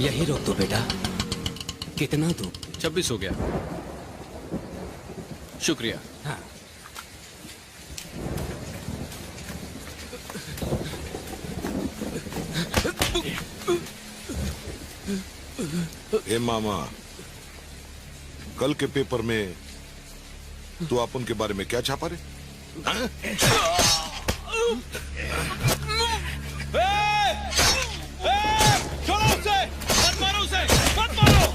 यही रोक दो बेटा। कितना दो? 26 हो गया। शुक्रिया। हाँ। ए मामा, कल के पेपर में तू अपन के बारे में क्या छापा रे? छोड़ो उसे! मत मारो उसे! मत मारो!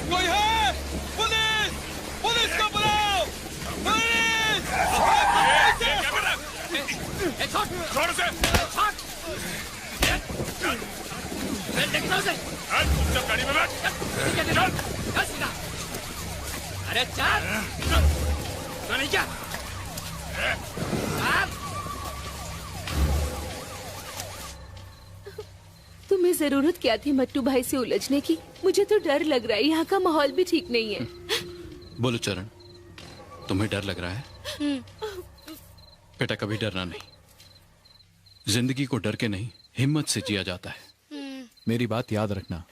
कोई है? पुलिस! पुलिस को बुलाओ! पुलिस! छोड़ उसे! चल गाड़ी में बैठ! चल! अरे चल! तो नहीं क्या? तुम्हें जरूरत क्या थी मट्टू भाई से उलझने की? मुझे तो डर लग रहा है, यहाँ का माहौल भी ठीक नहीं है। बोलो चरण, तुम्हें डर लग रहा है? बेटा कभी डरना नहीं। जिंदगी को डर के नहीं, हिम्मत से जिया जाता है। मेरी बात याद रखना।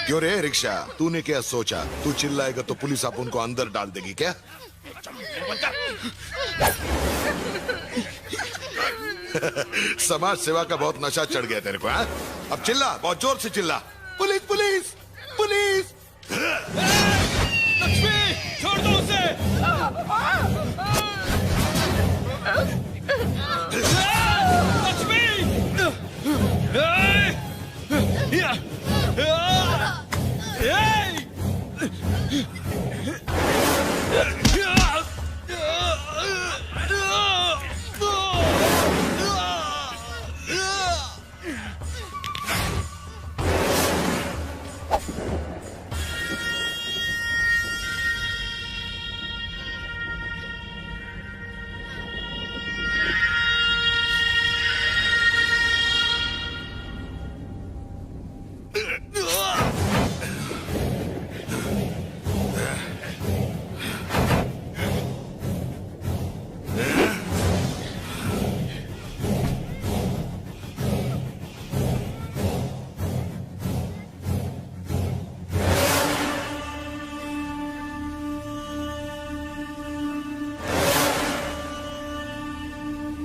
क्यों रे रिक्शा, तूने क्या सोचा? तू चिल्लाएगा तो पुलिस अपन को अंदर डाल देगी क्या? समाज सेवा का बहुत नशा चढ़ गया तेरे को, हाँ? अब चिल्ला, बहुत जोर से चिल्ला। Police police police! लक्ष्मी, छोड़ दो उसे! लक्ष्मी!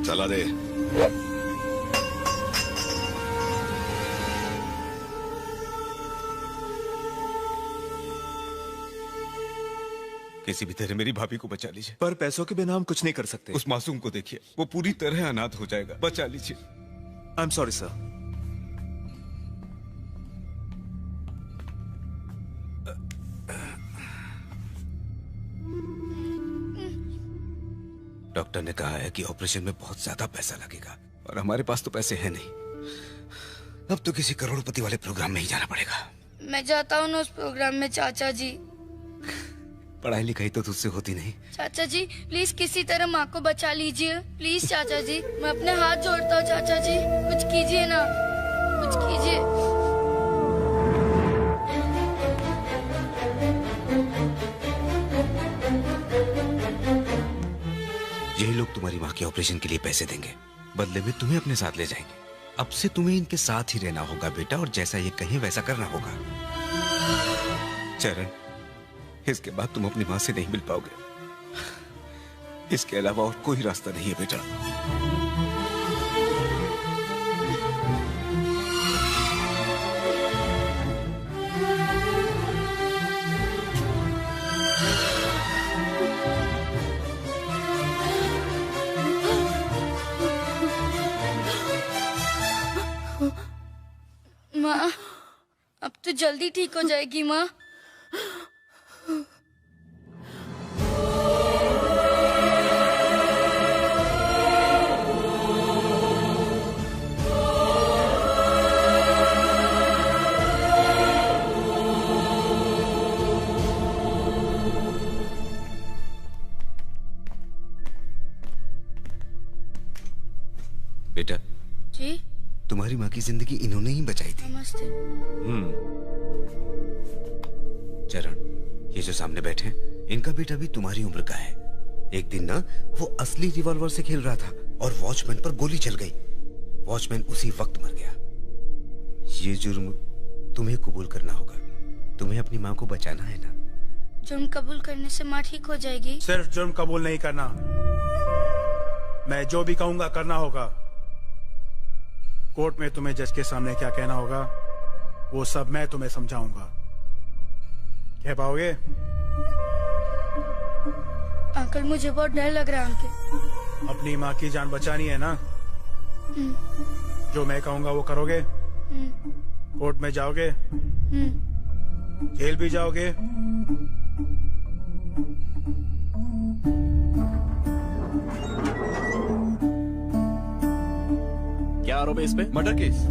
चला दे। किसी भी तरह मेरी भाभी को बचा लीजिए। पर पैसों के बिना हम कुछ नहीं कर सकते। उस मासूम को देखिए, वो पूरी तरह अनाथ हो जाएगा। बचा लीजिए। I am sorry sir. Doctor ने कहा है कि ऑपरेशन में बहुत ज्यादा पैसा लगेगा और हमारे पास तो पैसे हैं नहीं। अब तो किसी करोड़पति वाले प्रोग्राम में ही जाना पड़ेगा। मैं जाता हूँ ना उस प्रोग्राम में चाचा जी। पढ़ाई लिखाई तो तुझसे होती नहीं। चाचा जी प्लीज किसी तरह माँ को बचा लीजिए, प्लीज चाचा जी। मैं अपने हाथ जोड़ता हूँ चाचा जी, कुछ कीजिए ना, कुछ कीजिए। यही लोग तुम्हारी माँ के ऑपरेशन के लिए पैसे देंगे, बदले में तुम्हें अपने साथ ले जाएंगे। अब से तुम्हें इनके साथ ही रहना होगा बेटा, और जैसा ये कहें वैसा करना होगा। चरण, इसके बाद तुम अपनी माँ से नहीं मिल पाओगे। इसके अलावा और कोई रास्ता नहीं है बेटा। माँ, अब तो जल्दी ठीक हो जाएगी माँ। तुम्हारी माँ की जिंदगी इन्होंने ही बचाई थी। नमस्ते। चरण, ये जो सामने बैठे हैं, इनका बेटा भी तुम्हारी उम्र का है। एक दिन ना वो असली रिवॉल्वर से खेल रहा था और वॉचमैन पर गोली चल गई। वॉचमैन उसी वक्त मर गया। ये जुर्म तुम्हें कबूल करना होगा। तुम्हें अपनी माँ को बचाना है ना। जुर्म कबूल करने से माँ ठीक हो जाएगी? सिर्फ जुर्म कबूल नहीं करना, मैं जो भी कहूंगा करना होगा। कोर्ट में तुम्हें जज के सामने क्या कहना होगा वो सब मैं तुम्हें समझाऊंगा। कह पाओगे? अंकल मुझे बहुत डर लग रहा है अंकल। अपनी माँ की जान बचानी है ना? जो मैं कहूंगा वो करोगे? कोर्ट में जाओगे? जेल भी जाओगे? क्या आरोप है इस पे? Murder case.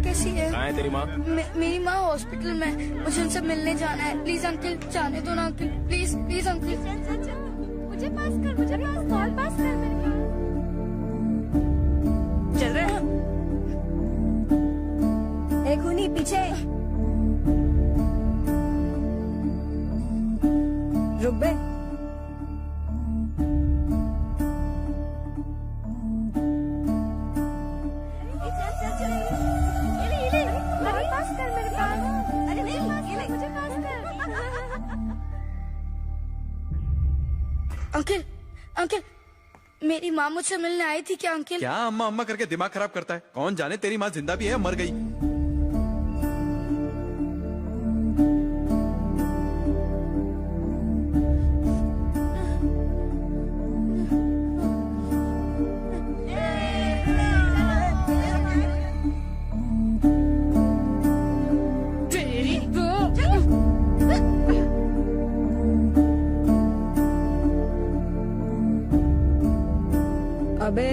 कैसी है? कहाँ है तेरी माँ? मेरी माँ हॉस्पिटल में, मुझे उनसे मिलने जाना है। प्लीज अंकल, जाने दो ना अंकल, प्लीज प्लीज अंकल। मुझे पास कर, मुझे कॉल पास कर मेरे पास। चल रहे हैं। एक खूनी पीछे रुक बे। अंकल अंकल, मेरी माँ मुझसे मिलने आई थी क्या अंकल? क्या अम्मा अम्मा करके दिमाग खराब करता है? कौन जाने तेरी माँ जिंदा भी है या मर गई। अबे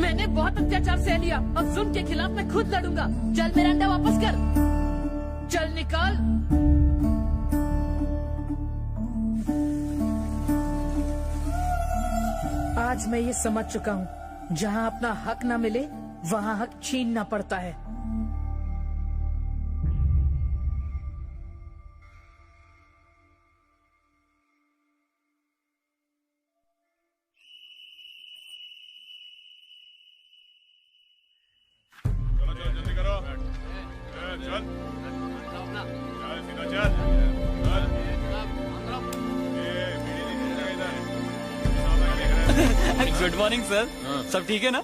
मैंने बहुत अत्याचार सह लिया, अब जुल्म के खिलाफ मैं खुद लड़ूंगा। चल मेरा अंडा वापस कर, चल निकाल। आज मैं ये समझ चुका हूँ, जहाँ अपना हक ना मिले वहाँ हक छीनना पड़ता है। Good morning sir. सब ठीक है ना?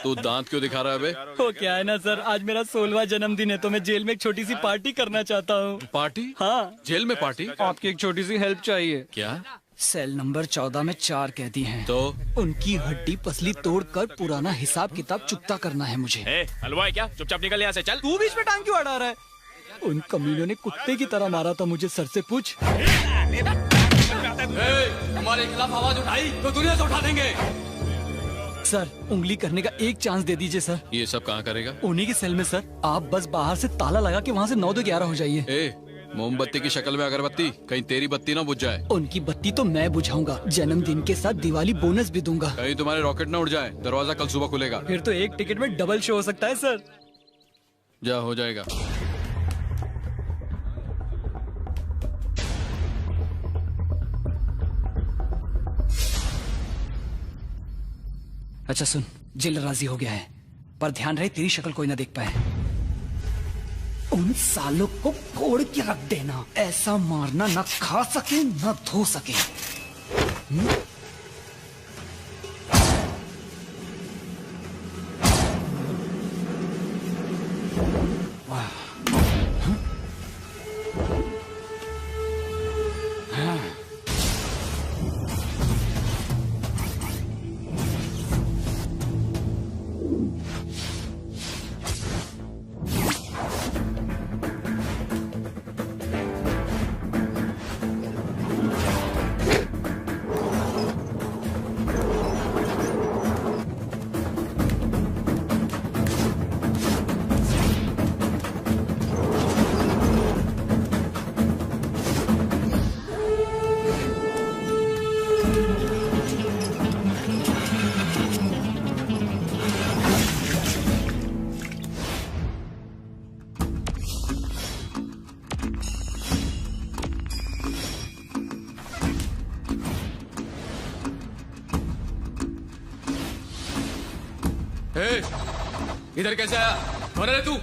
तू दांत क्यों दिखा रहा है बे? वो क्या है ना सर, आज मेरा 16वां जन्मदिन है तो मैं जेल में एक छोटी सी पार्टी करना चाहता हूँ। पार्टी? हाँ। जेल में पार्टी? आपकी एक छोटी सी हेल्प चाहिए। क्या? सेल नंबर 14 में 4 कैदी हैं। तो उनकी हड्डी पसली तोड़कर पुराना हिसाब किताब चुकता करना है मुझे। हलवा है क्या? चुपचाप निकल यहाँ से, चल। तू बीच में टांग क्यों अड़ा रहा है? उन कमीनों ने कुत्ते की तरह मारा था मुझे, सर से पूछ। हमारे खिलाफ आवाज उठाई तो दुनिया से उठा देंगे। सर उंगली करने का एक चांस दे दीजिए सर। ये सब कहाँ करेगा? उन्हीं की सेल में सर। आप बस बाहर से ताला लगा के वहाँ से 9 से 11 हो जाइए। मोमबत्ती की शक्ल में अगरबत्ती, कहीं तेरी बत्ती ना बुझ जाए। उनकी बत्ती तो मैं बुझाऊंगा, जन्मदिन के साथ दिवाली बोनस भी दूंगा। कहीं तुम्हारे रॉकेट ना उड़ जाए। दरवाजा कल सुबह खुलेगा। फिर तो एक टिकट में डबल शो हो सकता है सर। जा, हो जाएगा। अच्छा सुन, जेल राजी हो गया है, पर ध्यान रहे तेरी शक्ल कोई ना देख पाए। उन सालों को कोड़ के रख देना, ऐसा मारना ना खा सके ना धो सके। इधर कैसे आया? कौन है तू?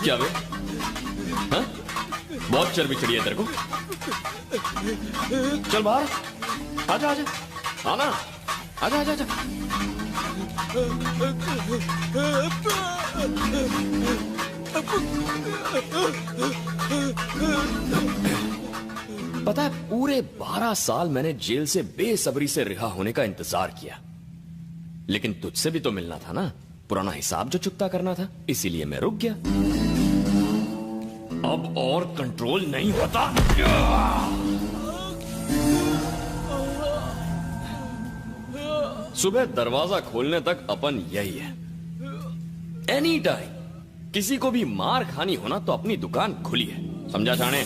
क्या बे? हाँ? बहुत चर्बी चढ़ी है तेरे को। चल बाहर, आजा आजा, आना, आजा आजा आजा। पता है, पूरे 12 साल मैंने जेल से बेसब्री से रिहा होने का इंतजार किया, लेकिन तुझसे भी तो मिलना था ना, पुराना हिसाब जो चुकता करना था, इसीलिए मैं रुक गया। अब और कंट्रोल नहीं होता। सुबह दरवाजा खोलने तक अपन यही है, एनी टाइम। किसी को भी मार खानी हो ना तो अपनी दुकान खुली है, समझा छाने?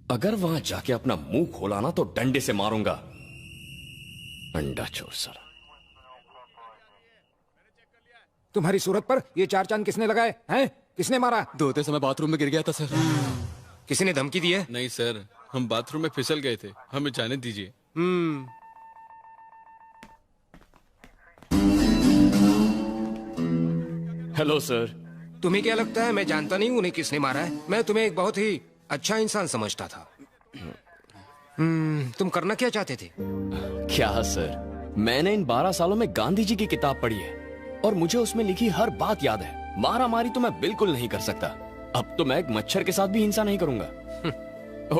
अगर वहां जाके अपना मुंह खोला ना तो डंडे से मारूंगा। अंडा चोर साला। तुम्हारी सूरत पर ये 4 चांद किसने लगाए हैं? किसने मारा? धोते समय बाथरूम में गिर गया था सर। किसी ने धमकी दी है? नहीं सर, हम बाथरूम में फिसल गए थे, हमें जाने दीजिए। Hello sir. तुम्हें क्या लगता है मैं जानता नहीं उन्हें किसने मारा है? मैं तुम्हें एक बहुत ही अच्छा इंसान समझता था। तुम करना क्या चाहते थे? क्या सर, मैंने इन 12 सालों में गांधी जी की किताब पढ़ी है और मुझे उसमें लिखी हर बात याद है। मारा मारी तो मैं बिल्कुल नहीं कर सकता। अब तो मैं एक मच्छर के साथ भी हिंसा नहीं करूंगा।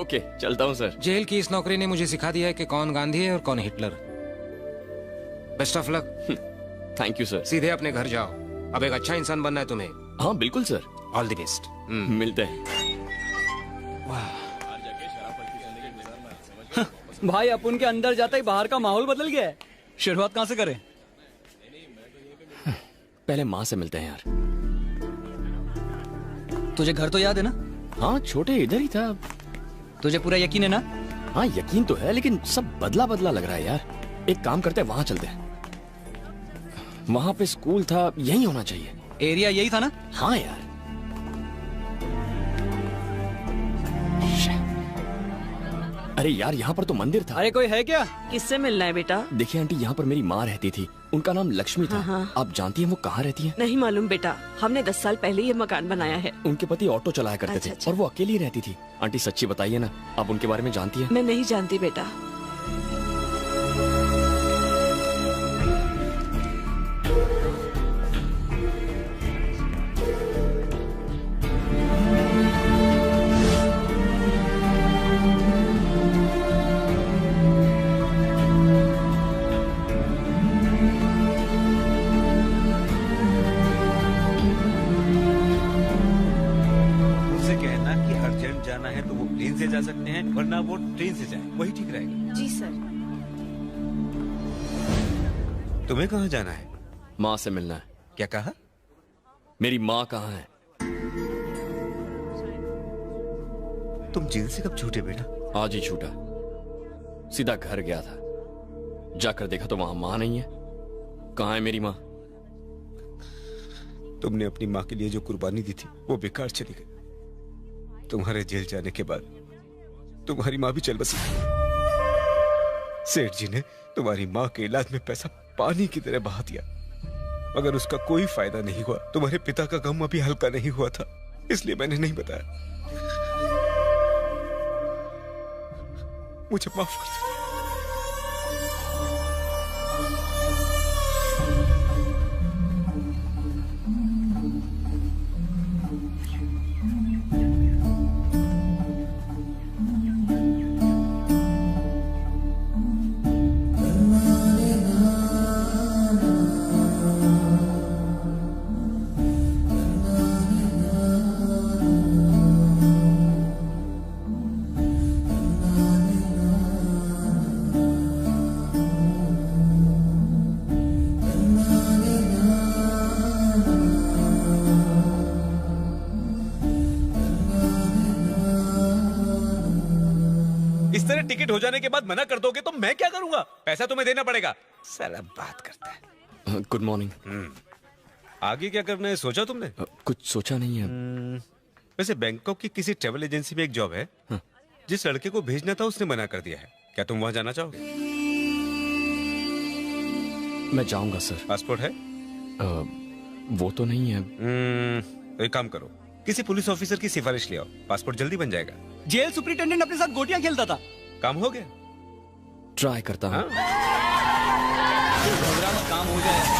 ओके, चलता हूं सर। जेल की इस नौकरी ने मुझे सिखा दिया है कि कौन गांधी है और कौन Hitler. Best of luck. Thank you sir. सीधे अपने घर जाओ, अब एक अच्छा इंसान बनना है तुम्हें। हाँ बिल्कुल सर। All the best. मिलते हैं। भाई अपन के अंदर जाते ही बाहर का माहौल बदल गया है। शुरुआत कहाँ से करें? पहले माँ से मिलते हैं यार। तुझे घर तो याद है ना? हाँ, छोटे इधर ही था। तुझे पूरा यकीन है ना? हाँ, यकीन तो है, लेकिन सब बदला बदला लग रहा है यार। एक काम करते हैं, वहां चलते हैं। वहां पे स्कूल था, यही होना चाहिए। एरिया यही था ना? हाँ यार। अरे यार, यहाँ पर तो मंदिर था। अरे कोई है क्या? किससे मिलना है बेटा? देखिए आंटी, यहाँ पर मेरी माँ रहती थी। उनका नाम लक्ष्मी था। हाँ। आप जानती हैं वो कहाँ रहती है? नहीं मालूम बेटा, हमने 10 साल पहले ये मकान बनाया है। उनके पति ऑटो चलाया करते थे और वो अकेली रहती थी। आंटी सच्ची बताइए ना, आप उनके बारे में जानती हैं? मैं नहीं जानती बेटा। जाना है तो वो प्लेन से जा सकते हैं, वरना वो ट्रेन से जाए, वही ठीक रहेगा। जी सर। तुम्हें कहाँ जाना है? माँ से मिलना है। क्या कहा? मेरी माँ कहाँ है? तुम जेल से कब छूटे बेटा? आज ही छूटा। सीधा घर गया था, जाकर देखा तो वहां माँ नहीं है। कहाँ है मेरी माँ? तुमने अपनी माँ के लिए जो कुर्बानी दी थी वो बेकार चली गई। तुम्हारे जेल जाने के बाद तुम्हारी माँ भी चल बसी। सेठ जी ने तुम्हारी माँ के इलाज में पैसा पानी की तरह बहा दिया, मगर उसका कोई फायदा नहीं हुआ। तुम्हारे पिता का गम अभी हल्का नहीं हुआ था, इसलिए मैंने नहीं बताया। मुझे माफ कर दो। टिकट हो जाने के बाद मना कर दोगे तो मैं क्या करूंगा? पैसा तुम्हें देना पड़ेगा। साला बात करता है। Good morning. आगे क्या करना है सोचा तुमने? कुछ सोचा नहीं है। वैसे बैंकॉक की किसी ट्रेवल एजेंसी में एक जॉब है। जिस लड़के को भेजना था उसने मना कर दिया है। क्या तुम वहां जाना चाहोगे? मैं जाऊंगा सर। पासपोर्ट है? वो तो नहीं है। तो एक काम करो, किसी पुलिस ऑफिसर की सिफारिश ले आओ, पासपोर्ट जल्दी बन जाएगा। जेल सुपरिटेंडेंट अपने साथ गोटियां खेलता था। काम हो गया? ट्राई करता हूँ। प्रोग्राम काम हो जाए।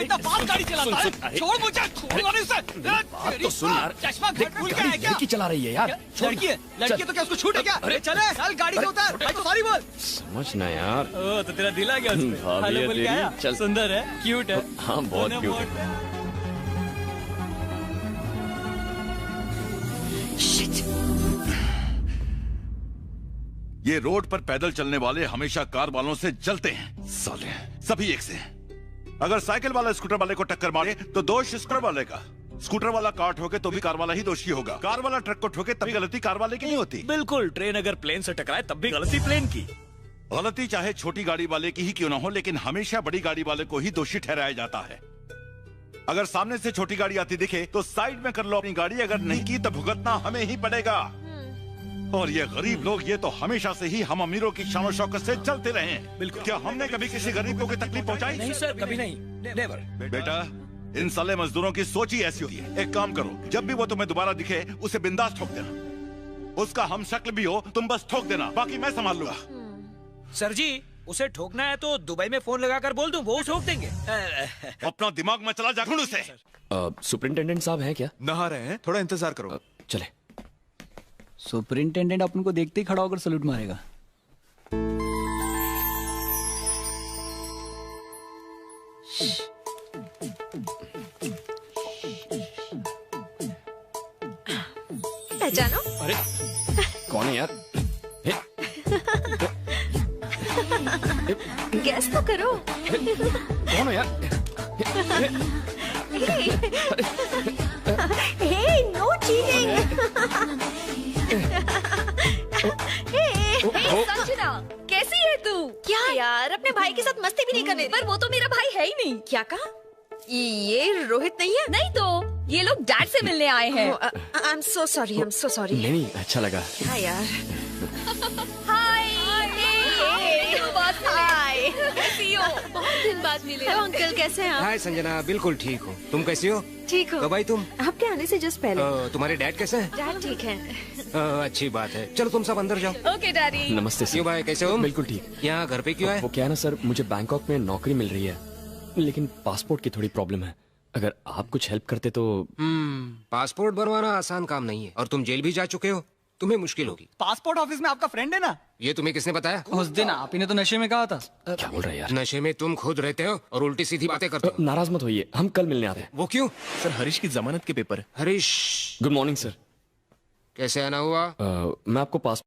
इतना फास्ट गाड़ी चलाता है। छोड़ मुझे, छोड़ से। बात तो सुन यार। चश्मा घर भूल गया है क्या? लड़की चला रही है यार। लड़की है? लड़की तो क्या उसको छूट है क्या? अरे चले, चल गाड़ी से उतर। भाई तो सॉरी बोल। समझना यार। ओ तो तेरा दिल आ गया उसमें। हेलो बोल के आया। चल। सुंदर है, क्यूट है। हाँ बहुत क्यूट है। ये रोड पर पैदल चलने वाले हमेशा कार वालों से जलते हैं। साले सभी एक से हैं। अगर साइकिल वाला स्कूटर वाले को टक्कर मारे तो दोष स्कूटर वाले का। स्कूटर वाला कार ठोके तो भी कार वाला ही दोषी होगा। कार वाला ट्रक को ठोके तभी गलती कार वाले की नहीं होती। बिल्कुल, ट्रेन अगर प्लेन से टकराए तब भी गलती प्लेन की। गलती चाहे छोटी गाड़ी वाले की ही क्यों ना हो, लेकिन हमेशा बड़ी गाड़ी वाले को ही दोषी ठहराया जाता है। अगर सामने से छोटी गाड़ी आती दिखे तो साइड में कर लो अपनी गाड़ी, अगर नहीं की तो भुगतना हमें ही पड़ेगा। और ये गरीब लोग, ये तो हमेशा से ही हम अमीरों की शान शौकत से चलते रहे हैं। बिल्कुल। क्या हमने कभी किसी गरीब को कोई तकलीफ पहुंचाई? नहीं सर, कभी नहीं, नेवर। बेटा, इन साले मजदूरों की सोच ही ऐसी होती है। एक काम करो, जब भी वो तुम्हें दोबारा दिखे उसे बिंदास ठोक देना। उसका हम शक्ल भी हो तुम बस ठोक देना, बाकी मैं संभाल लूंगा। सर जी, उसे ठोकना है तो दुबई में फोन लगाकर बोल दूं, वो ठोक देंगे। अपना दिमाग में चला जा ढूंढ उसे। सुपरिंटेंडेंट साहब हैं क्या? नहा रहे हैं, थोड़ा इंतजार करो। चले। सुपरिंटेंडेंट अपन को देखते ही खड़ा होकर सलूट मारेगा। पहचानो? अरे कौन है यार? गैस तो करो। कौन है यार? हे, नो चीटिंग। संजना, कैसी है तू? क्या यार, अपने भाई के साथ मस्ती भी नहीं करने, पर वो तो मेरा भाई है ही नहीं। क्या कहा? ये रोहित नहीं है? नहीं तो ये लोग डैड से मिलने आए हैं। I am so sorry, I am so sorry. नहीं, अच्छा लगा। हाँ यार। हाय। हाय। कैसी हो? बहुत दिन बाद मिले। हेलो अंकल, कैसे हैं आप? हाय संजना, बिल्कुल ठीक हो। तुम कैसी हो? ठीक हो। कब आई तुम? आपके आने से जस्ट पहले। तुम्हारे डैड कैसे हैं? डैड ठीक हैं। अच्छी बात है। चलो तुम सब अंदर जाओ। Okay daddy. नमस्ते सर। क्यों भाई, कैसे हो? बिल्कुल ठीक। यहाँ घर पे क्यों आए? वो क्या है ना सर, मुझे बैंकॉक में नौकरी मिल रही है, लेकिन पासपोर्ट की थोड़ी प्रॉब्लम है। अगर आप कुछ हेल्प करते तो। पासपोर्ट बनवाना आसान काम नहीं है, और तुम जेल भी जा चुके हो, तुम्हें मुश्किल होगी। पासपोर्ट ऑफिस में आपका फ्रेंड है ना? ये तुम्हें किसने बताया? उस दिन आप ही ने तो नशे में कहा था। क्या बोल रहे हैं यार? नशे में तुम खुद रहते हो और उल्टी सीधी बातें करते हो। नाराज मत होइए, हम कल मिलने आते हैं। वो क्यों? सर, हरीश की जमानत के पेपर है। Harish, good morning sir. कैसे आना हुआ? मैं आपको पास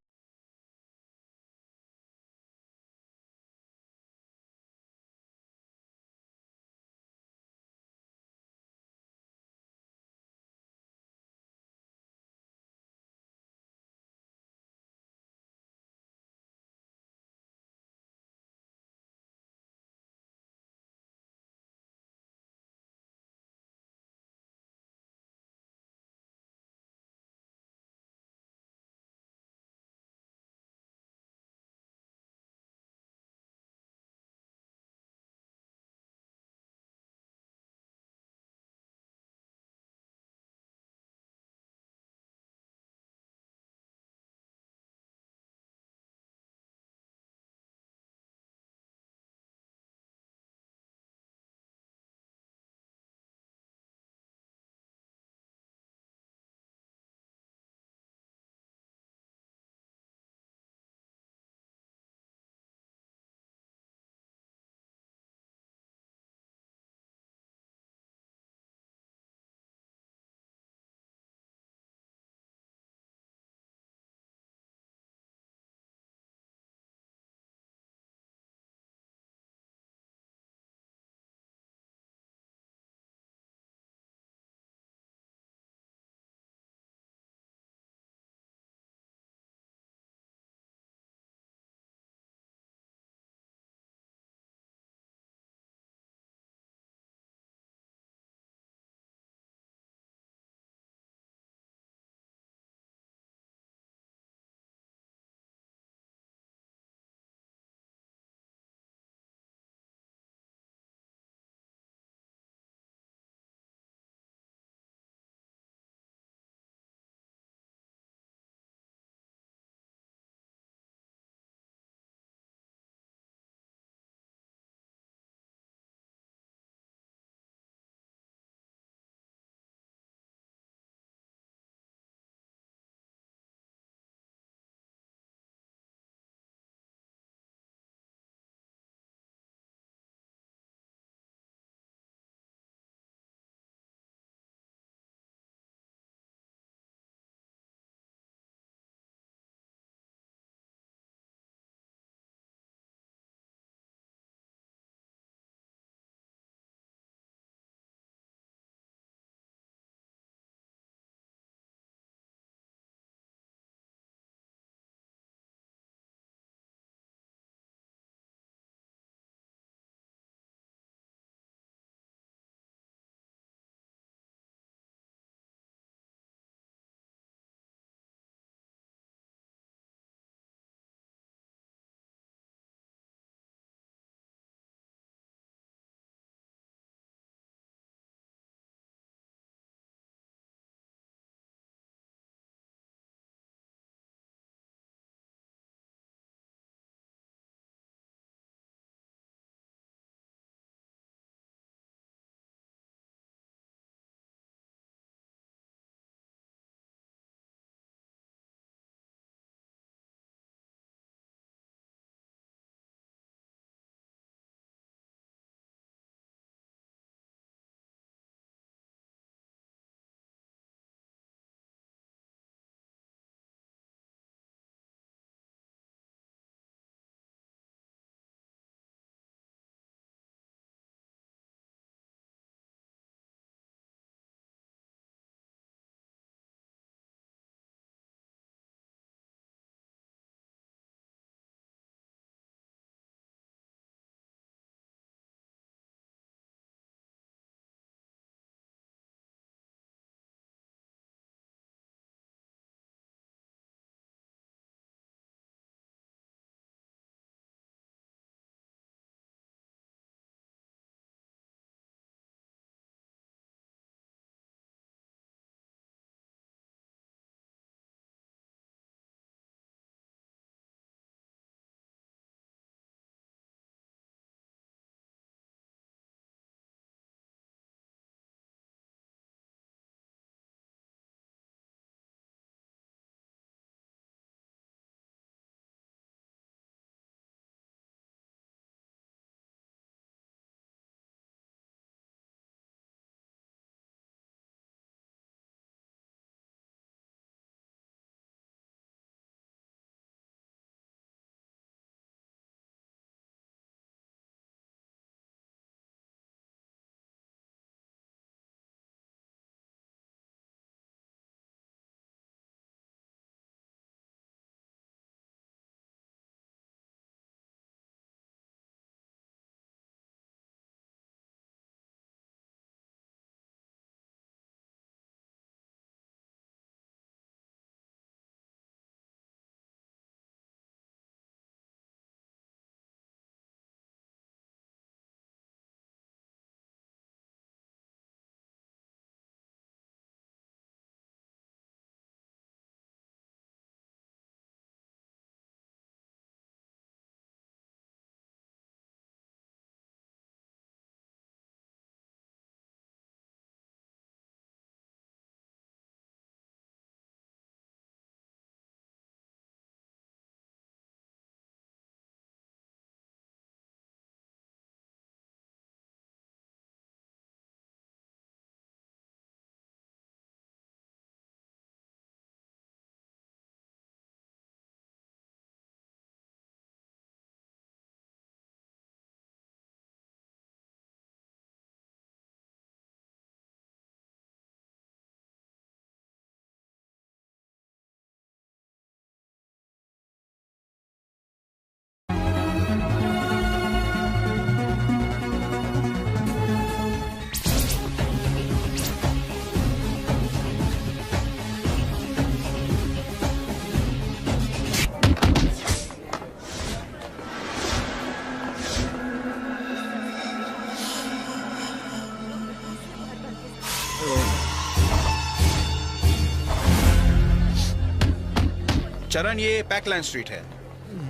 चरण, ये पैकलैंड स्ट्रीट है।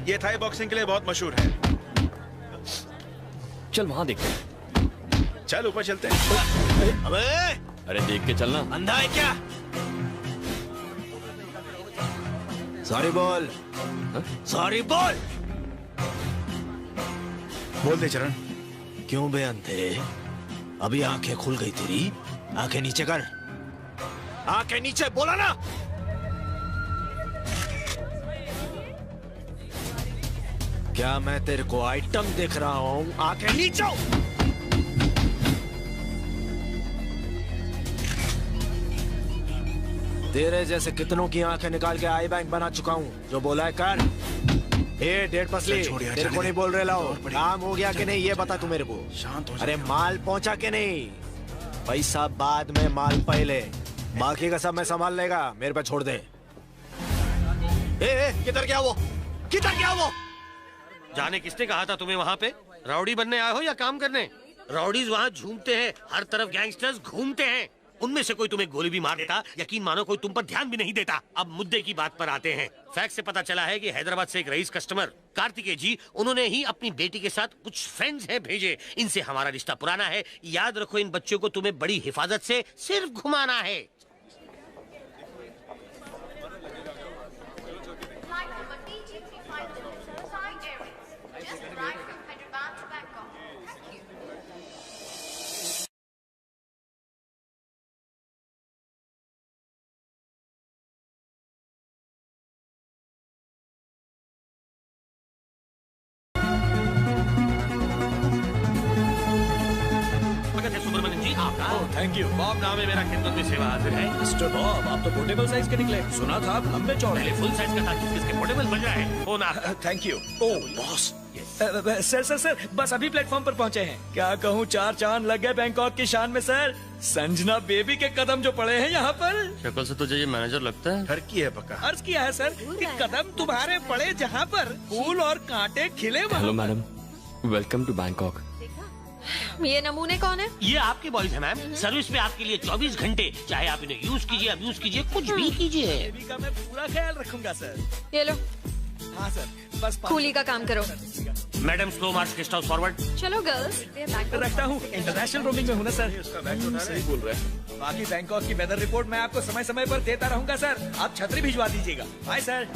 ये थाई बॉक्सिंग के लिए बहुत मशहूर है। चल वहां देखते हैं। चल ऊपर चलते हैं। अबे अरे देख के चलना। अंधा है क्या? सॉरी बोल। सॉरी बोल। बोल दे चरण। क्यों बे अंधे? अभी आंखें खुल गई तेरी। आंखें नीचे कर। आंखें नीचे, बोला ना। क्या मैं तेरे को आइटम देख रहा हूं? आंखें नीचे। तेरे जैसे कितनों की आंखें निकाल के आई बैंक बना चुका हूं। जो बोला है कर। ए डेढ़ पसली, तेरे को नहीं बोल रहे लाओ। काम हो गया कि नहीं ये बता तू मेरे को। शांत हो जा। अरे माल पहुंचा के नहीं? पैसा बाद में, माल पहले। बाकी का सब मैं संभाल लेगा, मेरे पे छोड़ दे। ए किधर गया वो? किधर गया वो? जाने किसने कहा था तुम्हें वहाँ पे? राउडी बनने आए हो या काम करने? राउडीज वहाँ झूमते हैं, हर तरफ गैंगस्टर्स घूमते हैं। उनमें से कोई तुम्हें गोली भी मार देता, यकीन मानो कोई तुम पर ध्यान भी नहीं देता। अब मुद्दे की बात पर आते हैं। फैक्ट से पता चला है कि हैदराबाद से एक रईस कस्टमर कार्तिकेय जी, उन्होंने ही अपनी बेटी के साथ कुछ फ्रेंड्स हैं भेजे। इनसे हमारा रिश्ता पुराना है। याद रखो, इन बच्चों को तुम्हें बड़ी हिफाजत से सिर्फ घुमाना है। Thank you. बॉब नाम है मेरा, खिदमत में सेवा हाजिर है। मिस्टर बॉब, आप तो पोर्टेबल साइज के निकले। सुना था आप लंबे चौड़े। पहले फुल साइज का था, किसके पोर्टेबल बज रहा है। फोन आ। Thank you. Oh boss. Sir sir sir, बस अभी प्लेटफॉर्म पर पहुंचे हैं। क्या कहूँ, 4 चांद लग गए बैंकॉक की शान में सर। संजना बेबी के कदम जो पड़े हैं यहाँ पर। शक्ल से तुझे ये मैनेजर लगता है। घर की है पक्का। अर्ज किया है सर कि कदम तुम्हारे पड़े जहाँ पर फूल और कांटे खिले। Hello madam, welcome to Bangkok. ये नमूने कौन है? ये आपके बॉयज हैं मैम। सर्विस में आपके लिए 24 घंटे, चाहे आप इन्हें यूज कीजिए, अब्यूज कीजिए, कुछ भी कीजिए। बेबी का मैं पूरा ख्याल रखूंगा सर। ये लो। हाँ सर, बस कूली का काम करो। मैडम स्लो मार्च, गेस्ट हाउस फॉरवर्ड। चलो गर्ल्स, रखता हूँ। इंटरनेशनल रोमिंग में हूँ ना सर। सही बोल रहे हैं। बाकी बैंकॉक की वेदर रिपोर्ट मैं आपको समय समय पर देता रहूंगा सर। आप छतरी भिजवा दीजिएगा। Bye sir.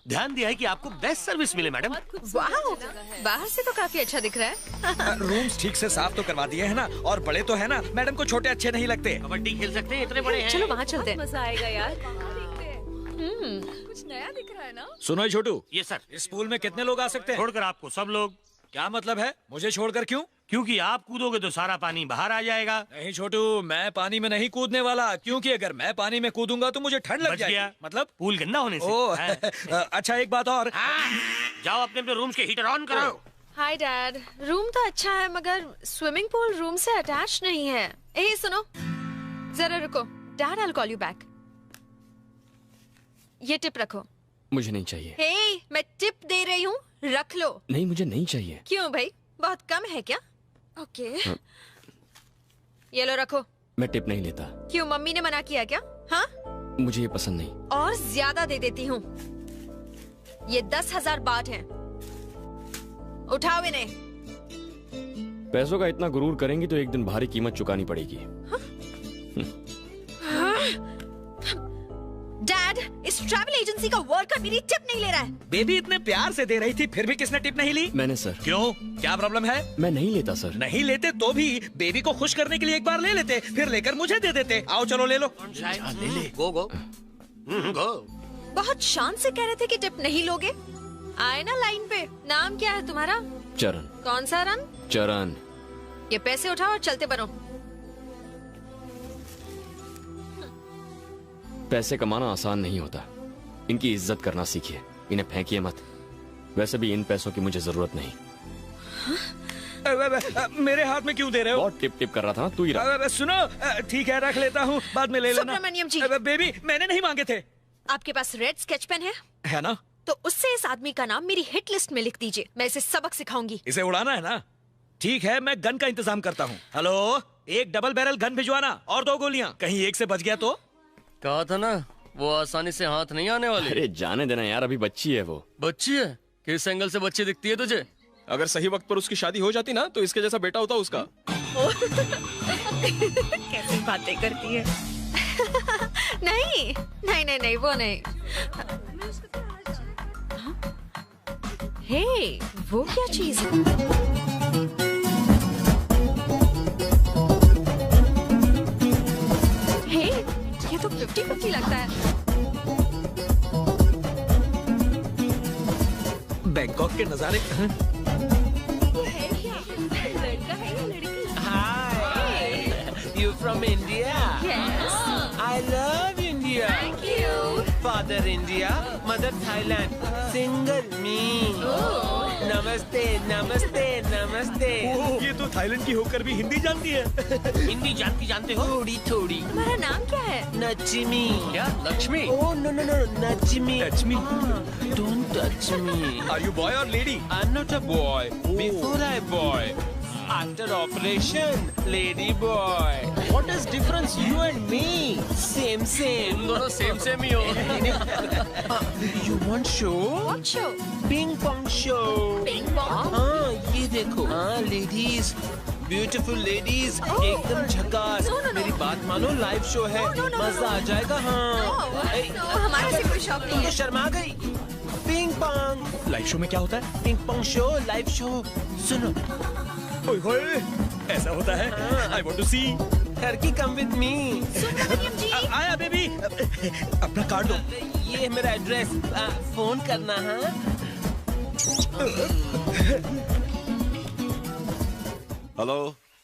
ध्यान दिया है कि आपको बेस्ट सर्विस मिले मैडम। वाह, बाहर से तो काफी अच्छा दिख रहा है। रूम्स ठीक से साफ तो करवा दिए है ना, और बड़े तो है ना। मैडम को छोटे अच्छे नहीं लगते। कबड्डी खेल सकते हैं, इतने बड़े हैं। चलो वहाँ चलते हैं। मजा आएगा यार। कुछ नया दिख रहा है ना। सुनो छोटू। ये सर, इस पूल में कितने लोग आ सकते हैं? छोड़कर आपको सब लोग। क्या मतलब है? मुझे छोड़कर क्यों? क्योंकि आप कूदोगे तो सारा पानी बाहर आ जाएगा। नहीं छोटू, मैं पानी में नहीं कूदने वाला। क्योंकि अगर मैं पानी में कूदूंगा तो मुझे ठंड लग जाएगी। मतलब पूल गंदा होने से। ओह अच्छा, एक बात और। जाओ अपने अपने रूम्स के हीटर ऑन करो। हाय डैड, रूम तो अच्छा है मगर स्विमिंग पूल रूम से अटैच नहीं है। ए सुनो, जरा रुको। Dad, I will call you back. ये टिप रखो। मुझे नहीं चाहिए। हे, मैं टिप दे रही हूँ, रख लो। नहीं, मुझे नहीं चाहिए। क्यों भाई, बहुत कम है क्या? ओके ये लो, रखो। मैं टिप नहीं लेता। क्यों, मम्मी ने मना किया क्या? हाँ, मुझे ये पसंद नहीं। और ज्यादा दे देती हूँ। ये 10,000 बात हैं। उठाओ इन्हें। पैसों का इतना गुरूर करेंगी तो एक दिन भारी कीमत चुकानी पड़ेगी। डैड, इस ट्रैवल एजेंसी का वर्कर मेरी टिप नहीं ले रहा है। बेबी इतने प्यार से दे रही थी, फिर भी किसने टिप नहीं ली? मैंने सर। क्यों, क्या प्रॉब्लम है? मैं नहीं लेता सर। नहीं लेते तो भी बेबी को खुश करने के लिए एक बार ले लेते, फिर लेकर मुझे दे देते। आओ चलो ले लो। ले ले। गो गो गो। बहुत शान से कह रहे थे कि टिप नहीं लोगे। आए ना लाइन पे। नाम क्या है तुम्हारा? चरण। कौन सा रन? चरण। ये पैसे उठाओ और चलते बनो। पैसे कमाना आसान नहीं होता, इनकी इज्जत करना सीखिए, इन्हें फेंकिए मत। वैसे भी इन पैसों की मुझे जरूरत नहीं। मेरे हाथ में क्यों दे रहे हो? बहुत टिप टिप कर रहा था ना, तू ही रख। सुनो, ठीक है रख लेता हूँ, बाद में ले लेना। सुब्रमण्यम जी। बेबी मैंने नहीं मांगे थे। आपके पास रेड स्केच पेन है ना? तो उससे इस आदमी का नाम मेरी हिट लिस्ट में लिख दीजिए। मैं इसे सबक सिखाऊंगी। इसे उड़ाना है ना? ठीक है, मैं गन का इंतजाम करता हूँ। हेलो, एक डबल बैरल गन भिजवाना और 2 गोलियां। कहीं एक से बच गया तो? कहा था ना, वो आसानी से हाथ नहीं आने वाली। अरे जाने देना यार, अभी बच्ची है वो। बच्ची है? किस एंगल से बच्ची दिखती है तुझे? अगर सही वक्त पर उसकी शादी हो जाती ना तो इसके जैसा बेटा होता उसका। कैसी बातें करती है। नहीं नहीं नहीं नहीं, वो नहीं। हे, वो क्या चीज है? हे, ये तो 50-50 लगता है। बैंकॉक के नजारे। You from India? Yes. I love India. Thank you. Father India, mother Thailand. Single me. नमस्ते नमस्ते नमस्ते। ये तो थाईलैंड की होकर भी हिंदी जानती है। हिंदी जानते हो? थोड़ी थोड़ी। तुम्हारा नाम क्या है? नचमी। क्या? Lakshmi? Oh no no no, नचमी। नचमी। Don't touch me. Are you boy or lady? I'm not a boy. Before I boy. After operation, lady boy. What is difference you and me? Same same. तुम दोनों same ही हो। You want show? What show? Ping pong show. Ping pong? हाँ ये देखो। हाँ ladies, beautiful ladies, एकदम झकास। मेरी बात मानो, लाइव शो है, मजा आ जाएगा। हाँ। हमारे से कोई शौक नहीं तुम है। तो शर्मा गई। Ping pong. लाइव शो में क्या होता है? Ping pong show, live show. सुनो। ओए होए, ऐसा होता है। I want to see. Turkey come with me. आया बेबी। अपना कार्ड दो। ये मेरा एड्रेस। फोन करना। हाँ। हेलो।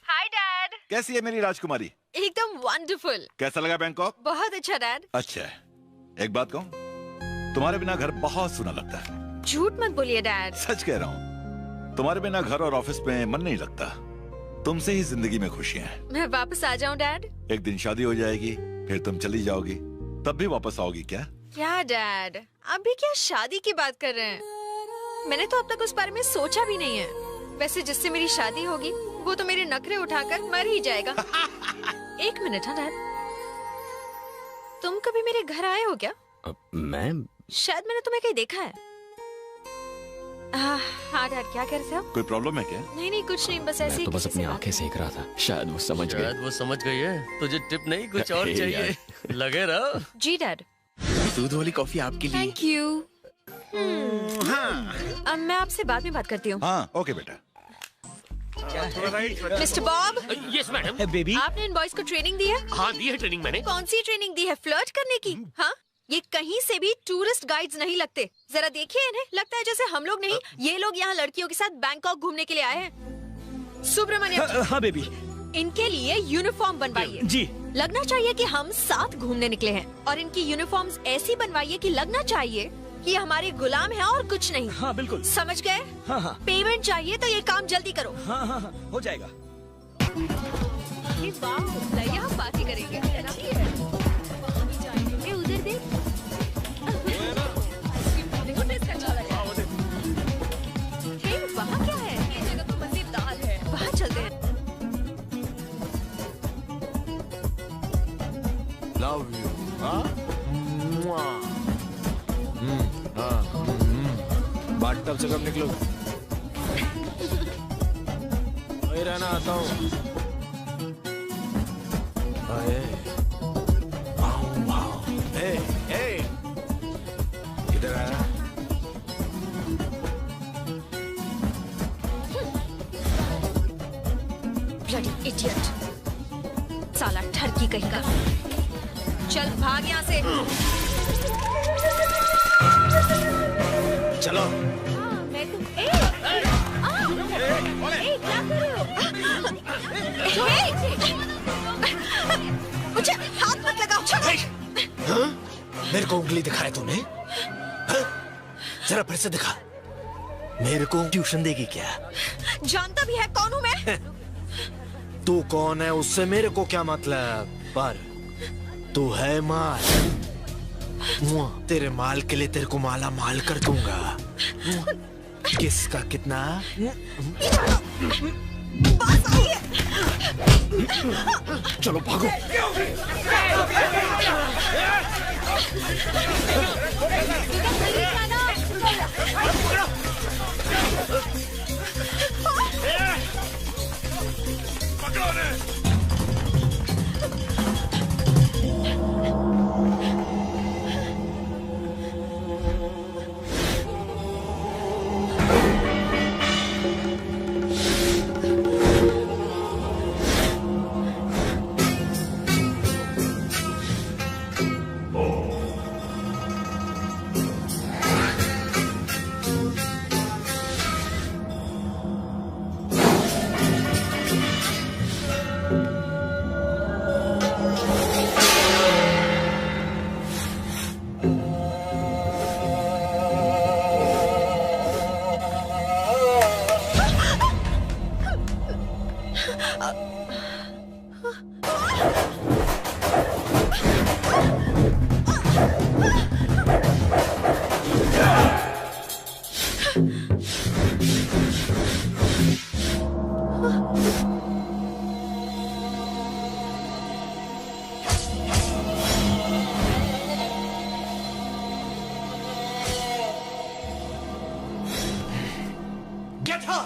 Hi dad. कैसी है मेरी राजकुमारी? एकदम वंडरफुल। कैसा लगा बैंकॉक? बहुत अच्छा डैड। अच्छा है। एक बात कहूँ, तुम्हारे बिना घर बहुत सूना लगता है। झूठ मत बोलिए डैड। सच कह रहा हूँ, तुम्हारे बिना घर और ऑफिस में मन नहीं लगता। तुमसे ही जिंदगी में खुशियां हैं। मैं वापस आ जाऊं डैड? एक दिन शादी हो जाएगी, फिर तुम चली जाओगी, तब भी वापस आओगी क्या? क्या डैड, अभी क्या शादी की बात कर रहे हैं? मैंने तो अब तक उस बारे में सोचा भी नहीं है। वैसे जिससे मेरी शादी होगी वो तो मेरे नखरे उठाकर मर ही जाएगा। एक मिनट। हाँ डैड, तुम कभी मेरे घर आए हो क्या? मैं शायद मैंने तुम्हें कहीं देखा है। हाँ डैड, क्या कर रहे हो? कोई प्रॉब्लम है क्या? नहीं नहीं कुछ नहीं, बस ऐसे ही तो बस किसी से अपनी बात। आंखें सेक रहा था, शायद वो समझ गए। शायद वो समझ गई है। तुझे टिप नहीं, कुछ और अरे चाहिए? लगे रहो। जी डैड। दूध वाली कॉफी आपके लिए। Thank you. अब मैं आपसे बाद में बात करती हूँ। हाँ ओके बेटा। Mister Bob. Yes madam. Baby, आपने इन बॉयज को ट्रेनिंग दी है? हाँ दी है ट्रेनिंग मैंने। कौन सी ट्रेनिंग दी है? फ्लर्ट करने की? हाँ, ये कहीं से भी टूरिस्ट गाइड्स नहीं लगते। जरा देखिए इन्हें, लगता है जैसे हम लोग नहीं, ये लोग यहाँ लड़कियों के साथ बैंकॉक घूमने के लिए आए हैं। सुब्रमण्यम। हाँ बेबी। इनके लिए यूनिफॉर्म बनवाइए। जी। लगना चाहिए कि हम साथ घूमने निकले हैं, और इनकी यूनिफॉर्म्स ऐसी बनवाइए कि लगना चाहिए कि हमारे गुलाम हैं और कुछ नहीं। हाँ बिल्कुल। समझ गए? हाँ हाँ। पेमेंट चाहिए तो ये काम जल्दी करो। हाँ हाँ हाँ, हो जाएगा। यहाँ पार्टी करेंगे। अच्छी है। ए, उधर देख। हे, वहाँ क्या है? ये जगह तो मजेदार है। वहाँ चलते हैं। Love you. हाँ बाथटब से कब निकलो? वही रहना, आता हूँ। किधर आया? Bloody idiot! साला ठरकी कहीं का। चल भाग यहाँ से। चलो। क्या कर रहे हो? मुझे हाथ मत लगाओ। हाँ? मेरे को उंगली दिखाया तूने? हाँ? जरा फिर से दिखा। मेरे को ट्यूशन देगी क्या? जानता भी है कौन हूँ मैं? तू कौन है उससे मेरे को क्या मतलब, पर तू है माल। तेरे माल के लिए तेरे को माला माल कर दूंगा। किसका कितना? चलो भागो। पकड़ो ने। Get her!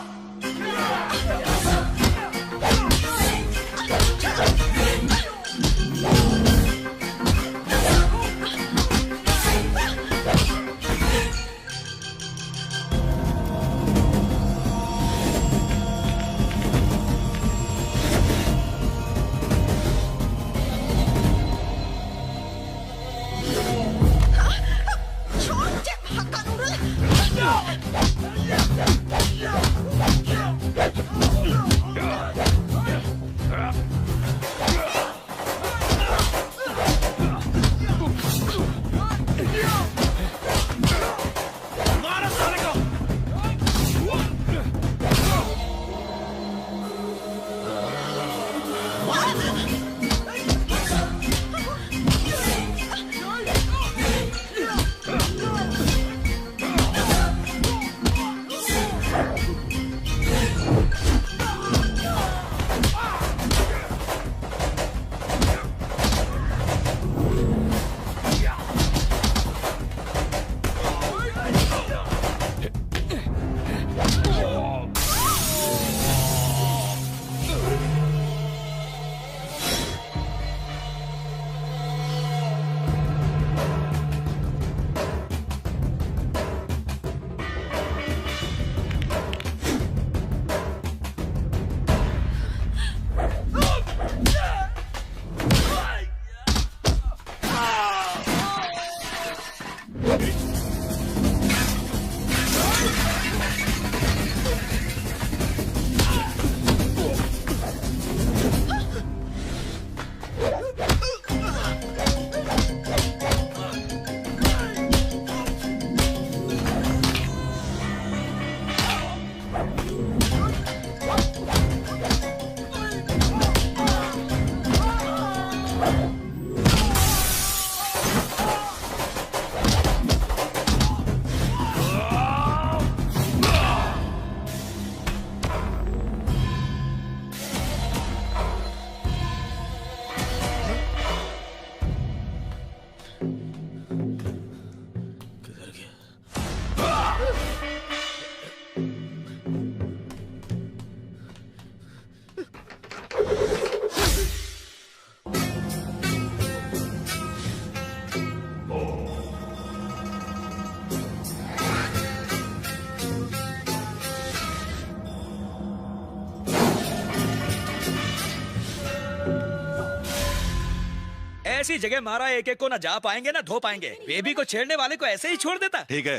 ऐसी जगह मारा एक एक को ना जा पाएंगे ना धो पाएंगे। बेबी को छेड़ने वाले को ऐसे ही छोड़ देता। ठीक है,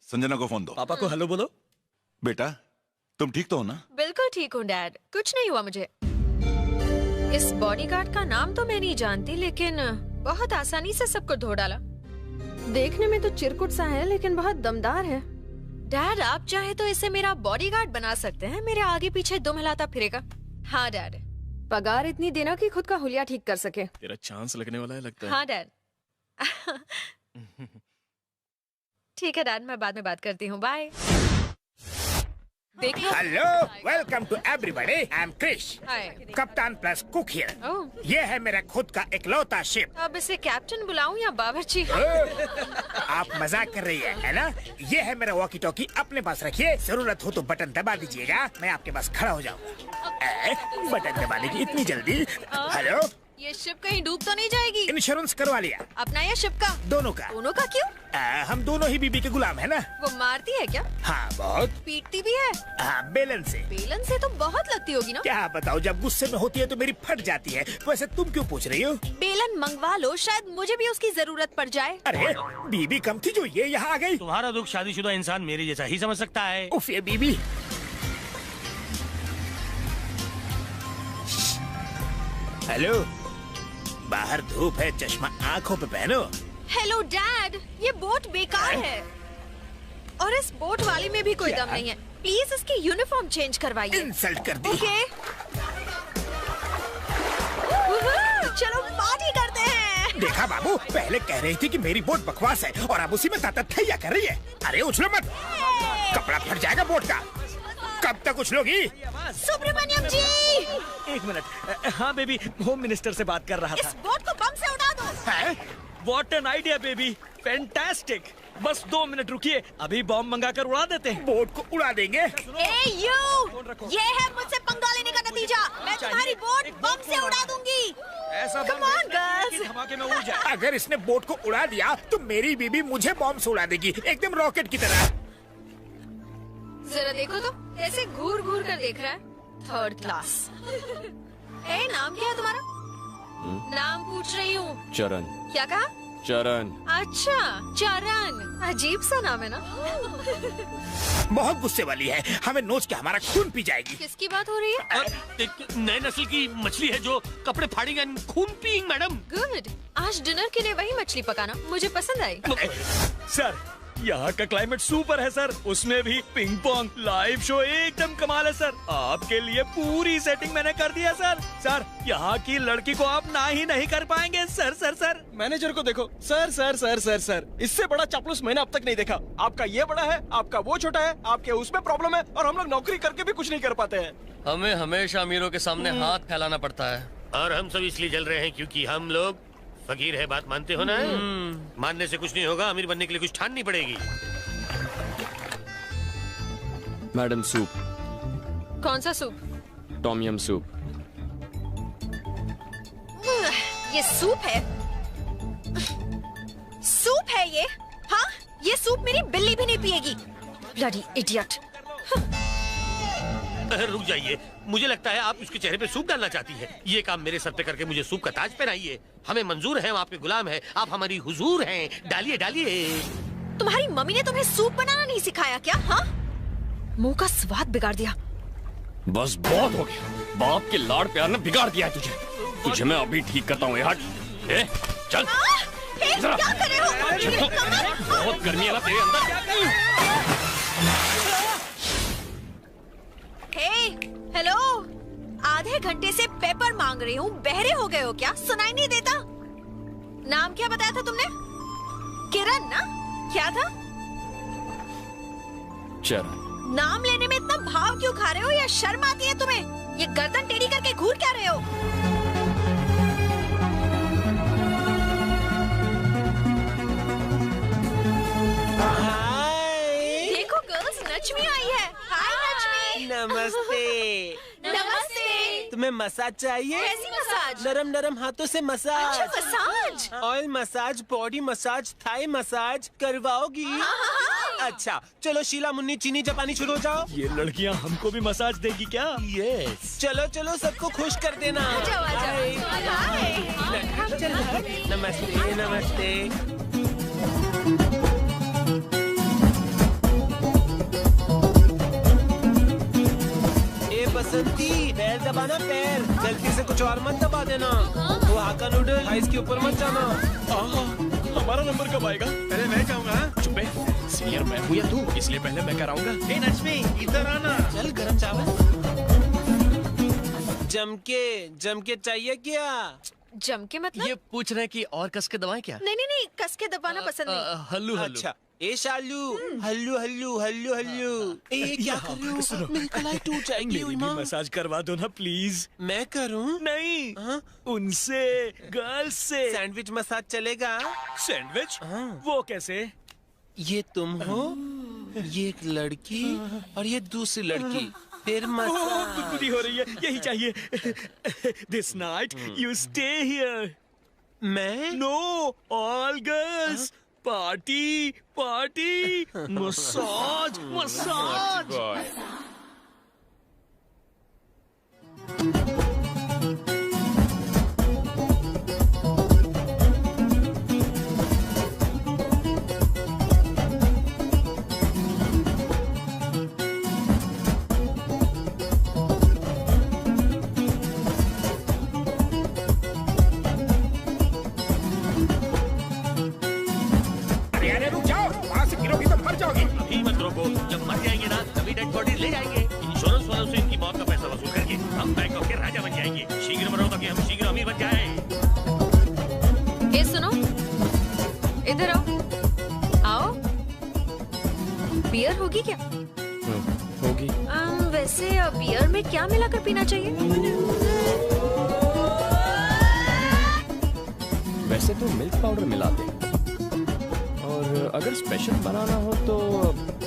संजना को फोन दो। पापा को हेलो बोलो। बेटा तुम ठीक तो हो ना? बिल्कुल ठीक हूँ डैड, कुछ नहीं हुआ मुझे। इस बॉडीगार्ड का नाम तो मैं नहीं जानती, लेकिन बहुत आसानी से सबको धो डाला। देखने में तो चिरकुट सा है लेकिन बहुत दमदार है। डैड आप चाहे तो इसे मेरा बॉडीगार्ड बना सकते हैं, मेरे आगे पीछे दुम हिलाता फिरेगा। हाँ डैड। पगार इतनी देना कि खुद का हुलिया ठीक कर सके। तेरा चांस लगने वाला है लगता है। हाँ डैड। ठीक है डैड, मैं बाद में बात करती हूँ, bye. Hello, welcome to everybody. I am Krish, कप्तान प्लस कुक हियर। ये है मेरा खुद का इकलौता शिप। अब इसे कैप्टन बुलाऊं या बावर्ची? आप मजाक कर रही है ना? ये है मेरा वॉकी टॉकी, अपने पास रखिए, जरूरत हो तो बटन दबा दीजिएगा, मैं आपके पास खड़ा हो जाऊंगा। बटन दबाने की इतनी जल्दी? हेलो, ये शिप कहीं डूब तो नहीं जाएगी? इंश्योरेंस करवा लिया। अपना या शिप का? दोनों का। दोनों का क्यों? हम दोनों ही बीबी के गुलाम है ना। वो मारती है क्या? हाँ बहुत। पीटती भी है? हाँ, बेलन से। बेलन से तो बहुत लगती होगी ना? क्या बताओ, जब गुस्से में होती है तो मेरी फट जाती है। वैसे तुम क्यों पूछ रही हो? बेलन मंगवा लो, शायद मुझे भी उसकी जरूरत पड़ जाए। अरे बीबी कम थी जो ये यहाँ आ गई। तुम्हारा दुख शादीशुदा इंसान मेरे जैसा ही समझ सकता है। उफ, ये बीबी। हेलो, बाहर धूप है, चश्मा आंखों पे पहनो। हेलो डैड, ये बोट बेकार है और इस बोट वाले में भी कोई दम नहीं है। प्लीज इसकी यूनिफॉर्म चेंज करवाइए। इंसल्ट कर दी। ओके, चलो पार्टी करते हैं। देखा बाबू, पहले कह रही थी कि मेरी बोट बकवास है और अब उसी में तातथैया कर रही है। अरे उछलो मत, कपड़ा फट जाएगा बोट का। कब तक उछलोगी? सुब्रमण्यम जी, एक मिनट। हाँ बेबी, होम मिनिस्टर से बात कर रहा था। इस बोट को बम से उड़ा दो। What an idea baby, fantastic. बस 2 मिनट रुकिए, अभी बॉम्ब मंगाकर उड़ा देते हैं। बोट को उड़ा देंगे। ए यू, ये है मुझसे पंगा लेने का नतीजा। मैं तुम्हारी बोट बम से उड़ा दूंगी। ऐसा Come on, girls. धमाके में उड़ जाए। अगर इसने बोट को उड़ा दिया तो मेरी बीबी मुझे बॉम्ब से उड़ा देगी, एकदम रॉकेट की तरह। जरा देखो तो, कैसे घूर घूर कर देख रहा है। Third class. ए, नाम क्या है तुम्हारा? नाम पूछ रही हूँ। चरण। क्या कहा? चरण। अच्छा, चरण। अजीब सा नाम है ना? बहुत गुस्से वाली है, हमें नोच के हमारा खून पी जाएगी। किसकी बात हो रही है? नए नस्ल की मछली है जो कपड़े फाड़ेंगे, खून पिएंगे मैडम। गुड, आज डिनर के लिए वही मछली पकाना, मुझे पसंद आई। सर, यहाँ का क्लाइमेट सुपर है सर, उसमें भी पिंग पोंग लाइव शो एकदम कमाल है सर। आपके लिए पूरी सेटिंग मैंने कर दिया सर। सर, यहाँ की लड़की को आप ना ही नहीं कर पाएंगे सर। सर सर मैनेजर को देखो sir. Sir sir sir sir इससे बड़ा चापलूस मैंने अब तक नहीं देखा। आपका ये बड़ा है, आपका वो छोटा है, आपके उसमें प्रॉब्लम है और हम लोग नौकरी करके भी कुछ नहीं कर पाते हैं। हमें हमेशा अमीरों के सामने हाथ फैलाना पड़ता है। और हम सब इसलिए जल रहे हैं क्योंकि हम लोग फकीर है, बात मानते हो ना? मानने से कुछ नहीं होगा, अमीर बनने के लिए कुछ ठाननी पड़ेगी। Madam soup. कौन सा सूप? Tom yum soup. ये सूप है? सूप है ये? हाँ, ये सूप मेरी बिल्ली भी नहीं पिएगी। Bloody idiot. रुक जाइए, मुझे लगता है आप उसके चेहरे पे सूप डालना चाहती है। ये काम मेरे सर पे करके मुझे सूप का ताज पहनाइए। हमें मंजूर है, हम आपके गुलाम हैं, आप हमारी हुजूर हैं। डालिए डालिए। तुम्हारी मम्मी ने तुम्हें सूप बनाना नहीं सिखाया क्या? हाँ, मुंह का स्वाद बिगाड़ दिया। बस बहुत हो गया, बाप के लाड़ प्यार ने बिगाड़ दिया है तुझे। तुझे मैं अभी ठीक करता हूँ। हट, चल। क्या कर रहे हो? बहुत गर्मी है ना तेरे अंदर। हेलो, आधे घंटे से पेपर मांग रही हूँ, बहरे हो गए हो क्या? सुनाई नहीं देता? नाम क्या बताया था तुमने? किरण ना? क्या था? चरण। नाम लेने में इतना भाव क्यों खा रहे हो? या शर्म आती है तुम्हें? ये गर्दन टेढ़ी करके घूर क्या रहे हो? देखो गर्ल्स, नचमी आई है। हाय नचमी। नमस्ते। नमस्ते। तुम्हें मसाज चाहिए? कैसी मसाज? नरम नरम हाथों से मसाज। अच्छा, massage. Oil massage, body massage, Thai massage करवाओगी? अच्छा, चलो शीला मुन्नी चीनी जापानी शुरू हो जाओ। ये लड़कियाँ हमको भी मसाज देगी क्या? यस। चलो चलो, सबको खुश कर देना। नमस्ते नमस्ते। बसंती, पैर दबाना, पैर गलती से कुछ और मत दबा देना। वो हाका नूडल आइस के ऊपर मत जाना। हमारा नंबर कब आएगा? पहले मैं जाऊंगा। चुप है, सीनियर मैं हूँ या तू, इसलिए पहले मैं कराऊंगा। हे नचमी, इधर आना। चल, गरम चावल जम के चाहिए क्या? जम के मतलब? ये पूछ रहे हैं कि और कस के दबाएं क्या? नहीं नहीं नहीं, कस के दबाना पसंद नहीं। हल्लू हल्लू। अच्छा, ए शालू, हल्लू हल्लू हल्लू हल्लू। ए क्या कर रहे हो? मेरी कलाई टूट जाएंगी। मेरी भी मसाज करवा दो ना प्लीज। मैं करूं? नहीं, उनसे, गर्ल्स से। सैंडविच मसाज चलेगा? सैंडविच? वो कैसे? ये तुम हो, ये एक लड़की और ये दूसरी लड़की, फिर मसाज। गुदगुदी हो रही है, यही चाहिए। This night you stay here. मैं? No, all girls. Party party, massage massage. अभी मत रोको, जब मर जाएंगे ना तभी डेड बॉडी ले जाएंगे। इंश्योरेंस वालों से इनकी मौत का पैसा वसूल करके हम बैंकॉक के राजा बन जाएंगे। शीघ्र मरो ताकि हम शीघ्र अमीर बन जाए। ए सुनो, इधर आओ। आओ, बियर होगी क्या? होगी। वैसे बियर में क्या मिलाकर पीना चाहिए? वैसे तो मिल्क पाउडर मिलाते हैं, और अगर स्पेशल बनाना हो तो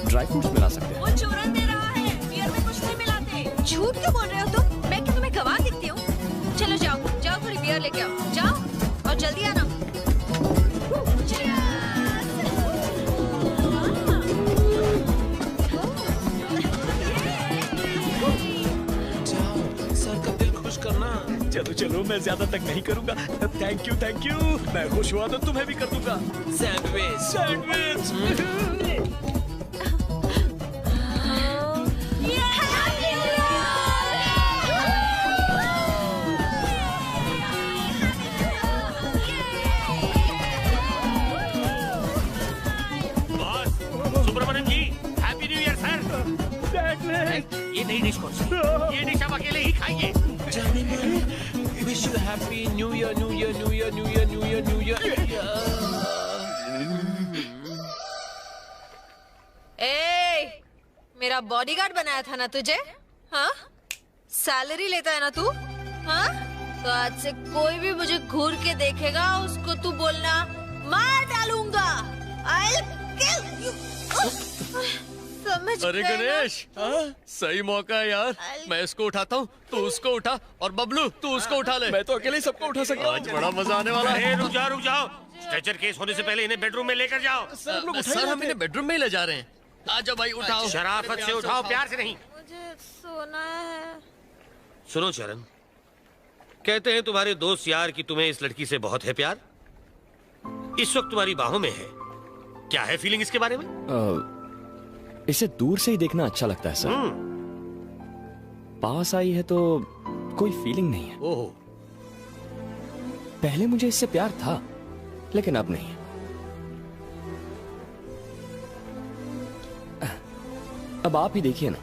ड्राई फ्रूट्स मिला सकते हैं। वो चूरन दे रहा है, बियर में कुछ नहीं मिलाते। झूठ क्यों बोल रहे हो तुम? मैं क्या तुम्हें गवाह दिखती हूँ? चलो जाओ जाओ, थोड़ी बियर लेके आओ। जाओ और जल्दी आना। सर का दिल खुश करना। चलो चलो, मैं ज्यादा तक नहीं करूंगा। Thank you thank you. मैं खुश हुआ तो तुम्हें भी कर दूंगा। Sandwich sandwich. Subramaniam ji, happy new year sir. ये नई डिश कौन सी? ये डिश आप अकेले ही खाइए। Wish you happy new year new year new year new year new year new year. ए, मेरा बॉडीगार्ड बनाया था ना तुझे? हाँ? सैलरी लेता है ना तू? हाँ? तो आज से कोई भी मुझे घूर के देखेगा, उसको तू बोलना मार डालूंगा। I'll kill you. समझ अरे गए ना? गणेश, सही मौका है यार। मैं इसको उठाता हूँ, तू उसको उठा, और बबलू तू उसको उठा ले। मैं तो अकेले ही सबको उठा सकता हूँ। आज बड़ा मजा आने वाला है। रुक जाओ। स्ट्रेचर केस होने से पहले इन्हें बेडरूम में लेकर जाओ। सर हम इन्हें बेडरूम में ही ले जा रहे हैं। आजा भाई, उठाओ। शराफत से उठाओ, प्यार से नहीं। मुझे सोना है। सुनो चरण, कहते हैं तुम्हारे दोस्त यार कि तुम्हें इस लड़की से बहुत है प्यार। इस वक्त तुम्हारी बाहों में है। क्या है फीलिंग इसके बारे में? इसे दूर से ही देखना अच्छा लगता है सर। पास आई है तो कोई फीलिंग नहीं है। ओहो। पहले मुझे इससे प्यार था, लेकिन अब नहीं। अब आप ही देखिए ना,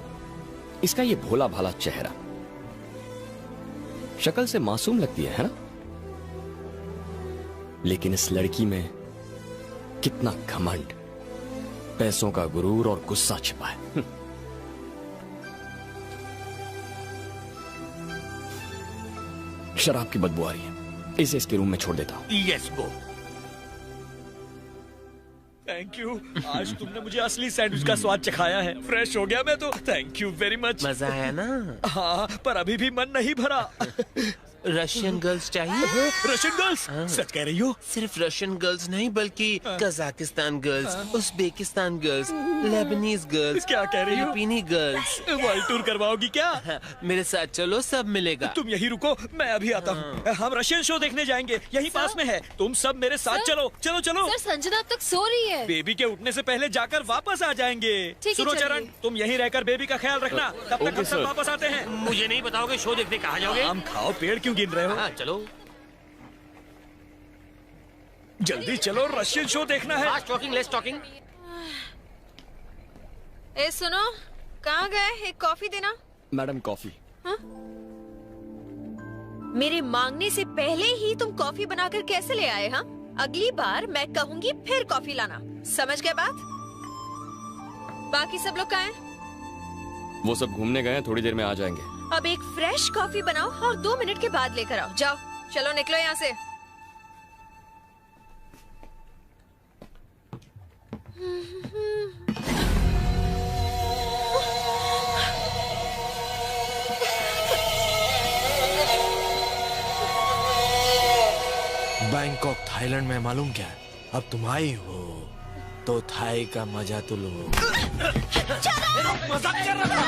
इसका ये भोला भाला चेहरा, शक्ल से मासूम लगती है ना? लेकिन इस लड़की में कितना घमंड, पैसों का गुरूर और गुस्सा छिपा है। शराब की बदबू आ रही है, इसे इसके रूम में छोड़ देता हूं। Yes go. थैंक यू, आज तुमने मुझे असली सैंडविच का स्वाद चखाया है। फ्रेश हो गया मैं तो। Thank you very much. मजा आया ना? हाँ, पर अभी भी मन नहीं भरा। रशियन गर्ल्स चाहिए? Russian girls? सच कह रही हो? सिर्फ रशियन गर्ल्स नहीं, बल्कि Kazakhstan girls, Uzbekistan girls, Lebanese girls, क्या कह रही हो? फिलिपीनी गर्ल्स। वर्ल्ड टूर करवाओगी क्या? मेरे साथ चलो, सब मिलेगा। तुम यही रुको, मैं अभी आता हूँ। हम रशियन शो देखने जाएंगे, यहीं पास में है। तुम सब मेरे साथ चलो। चलो चलो। सर, संजना अब तक सो रही है। बेबी के उठने से पहले जाकर वापस आ जाएंगे। ठीक है, सुनो चलिए। चरण, तुम यहीं रहकर बेबी का ख्याल रखना। तब तक हम सब वापस आते हैं। मुझे नहीं बताओगे शो देखने कहाँ जाओगे? आम खाओ, पेड़ क्यों गिन रहे हो? हाँ, चलो जल्दी चलो, रशियन शो देखना है। Fast talking, less talking. ए सुनो, कहाँ गए? एक कॉफी देना। Madam coffee. हाँ? मेरे मांगने से पहले ही तुम कॉफी बनाकर कैसे ले आए? हाँ, अगली बार मैं कहूंगी फिर कॉफी लाना। समझ गए बात? बाकी सब लोग कहाँ हैं? वो सब घूमने गए हैं, थोड़ी देर में आ जाएंगे। अब एक फ्रेश कॉफी बनाओ और 2 मिनट के बाद लेकर आओ। जाओ, चलो निकलो यहाँ से। बैंकॉक थाईलैंड में मालूम क्या, अब तुम आई हो तो थाई का मजा तो लो। मजाक कर रहा था।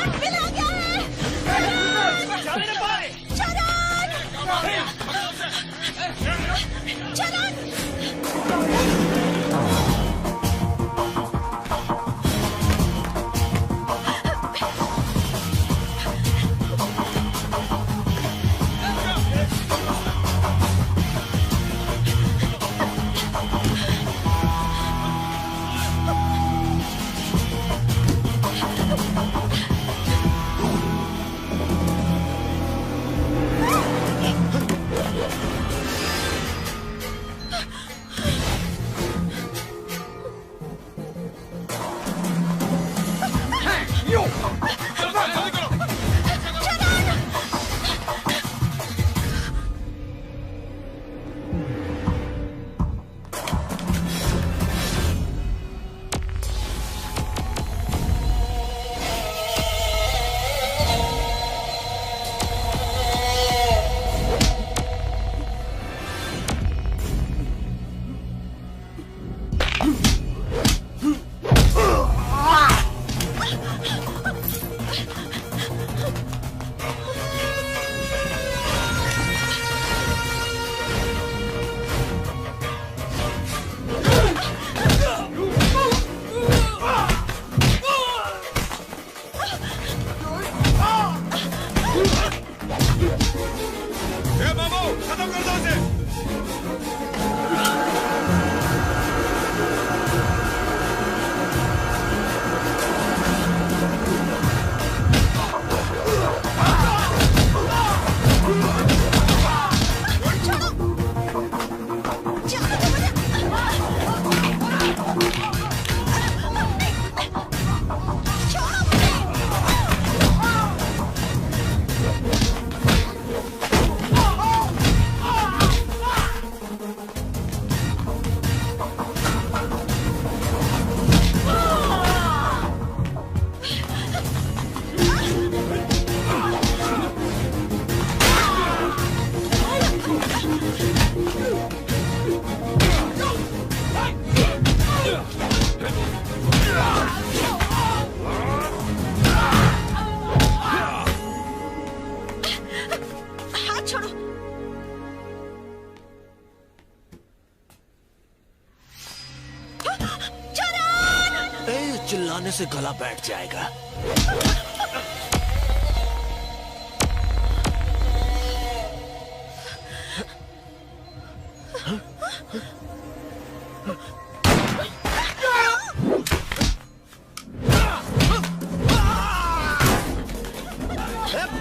चिल्लाने से गला बैठ जाएगा।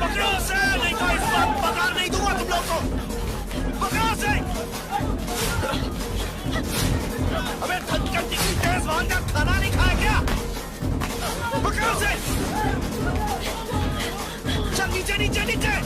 पकड़ो उसे, नहीं तो इस बार पगार नहीं दूंगा तुम लोग को। पकड़ो उसे। अबे धनकट्टी की तेज वाहन का खाना नहीं खाया क्या? पकड़ो उसे। चल नीचे नीचे नीचे।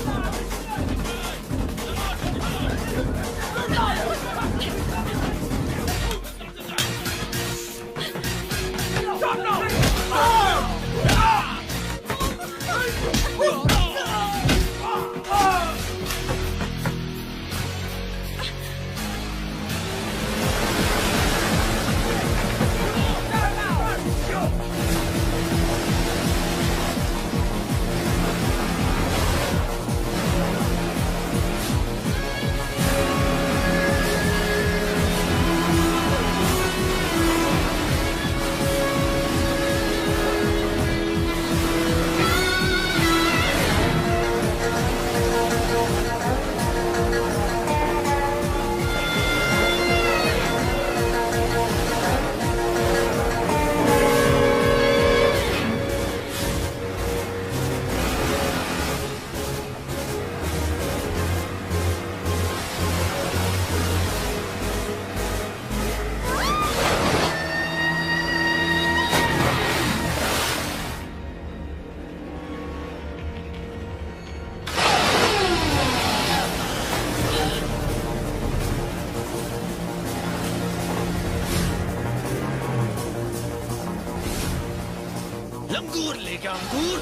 के अंगूर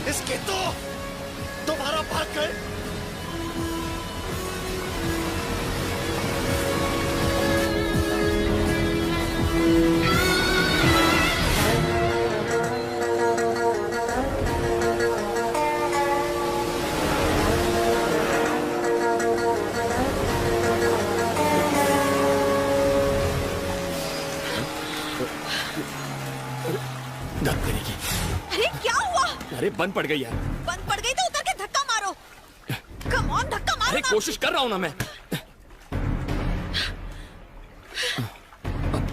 इसके तो दोबारा भाग गए। अरे क्या हुआ? अरे बंद पड़ गई यार। बंद पड़ गई तो उतर के धक्का मारो। कम ऑन, धक्का मारो। अरे कोशिश कर रहा हूँ ना मैं।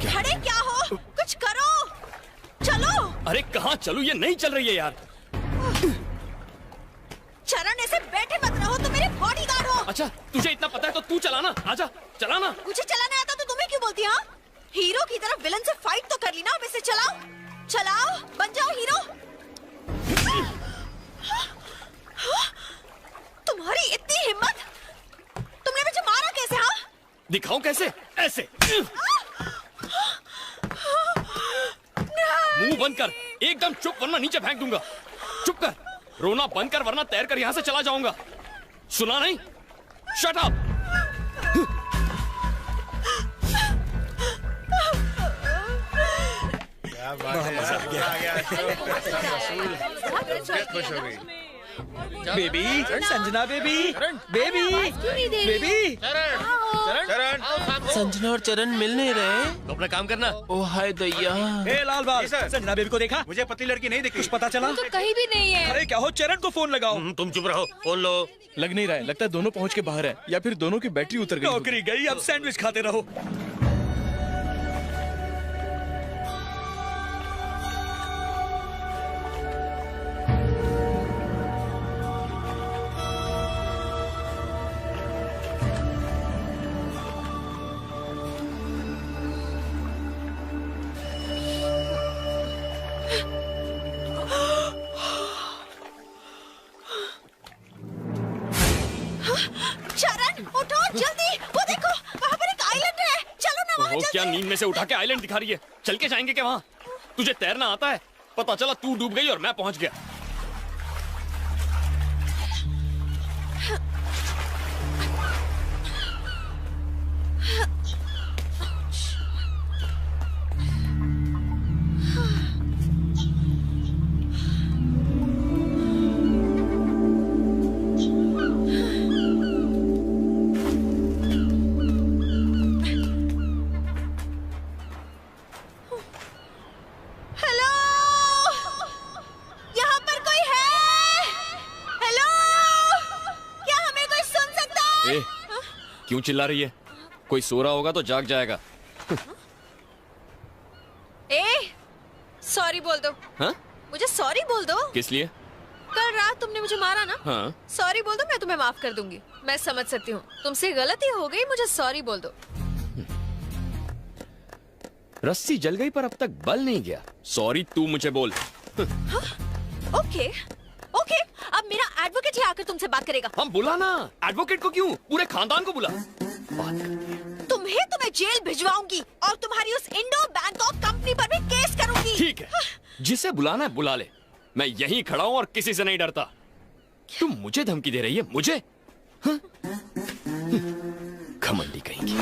खड़े क्या हो? कुछ करो। चलो। अरे कहाँ चलूं? ये नहीं चल रही है यार। चरण ऐसे बैठे मत रहो, तो मेरे बॉडीगार्ड हो। अच्छा तुझे इतना पता है तो तू चलाना। आजा चलाना। मुझे चलाने आता तो तुम्हें क्यों बोलती? हाँ, हीरो की तरफ विलन से फाइट तो कर ली ना, अब इसे चलाओ। चलाओ, बन जाओ हीरो। तुम्हारी इतनी हिम्मत, तुमने मुझे मारा कैसे? हाँ, दिखाऊं कैसे? ऐसे मुंह बंद कर, एकदम चुप, वरना नीचे फेंक दूंगा। चुप कर, रोना बंद कर, वरना तैर कर यहाँ से चला जाऊंगा। सुना नहीं? Shut up. Baby, Sanjana baby, baby, baby. Sanjana और चरण मिल नहीं रहे। तो अपना काम करना। ओ हाय दैया। ए लाल बाल, संजना बेबी को देखा? मुझे पतली लड़की नहीं दिखी। कुछ पता चला? तो कहीं भी नहीं है। अरे क्या हो, चरण को फोन लगाओ। तुम चुप रहो, फोन लो। लग नहीं रहा है, लगता है दोनों पहुंच के बाहर है, या फिर दोनों की बैटरी उतर गई। नौकरी गई, अब सैंडविच खाते रहो। चरण उठो जल्दी, वो देखो वहाँ पर एक आइलैंड है। चलो ना वहाँ वो जल्दी। क्या नींद में से उठा के आइलैंड दिखा रही है? चल के जाएंगे क्या वहाँ? तुझे तैरना आता है? पता चला तू डूब गई और मैं पहुंच गया। हेलो, यहाँ पर कोई है? हेलो, क्या हमें कोई सुन सकता है? ए, क्यों चिल्ला रही है? कोई सो रहा होगा तो जाग जाएगा। ए, सॉरी बोल दो। हाँ? मुझे सॉरी बोल दो। किस लिए? कल रात तुमने मुझे मारा ना। हाँ। सॉरी बोल दो, मैं तुम्हें माफ कर दूंगी। मैं समझ सकती हूँ तुमसे गलती हो गई, मुझे सॉरी बोल दो। रस्सी जल गई पर अब तक बल नहीं गया। सॉरी तू मुझे बोल। ओके ओके, अब मेरा एडवोकेट ही आकर तुमसे बात करेगा। हम बुला ना। एडवोकेट को क्यों? पूरे खानदान को बुला। तुम्हें जेल भिजवाऊंगी और तुम्हारी उस इंडो बैंकॉक कंपनी पर भी केस करूंगी। ठीक है, जिसे बुलाना है बुला ले। मैं यहीं खड़ा हूँ और किसी से नहीं डरता। तुम मुझे धमकी दे रही है? मुझे? घमंडी कहेंगी।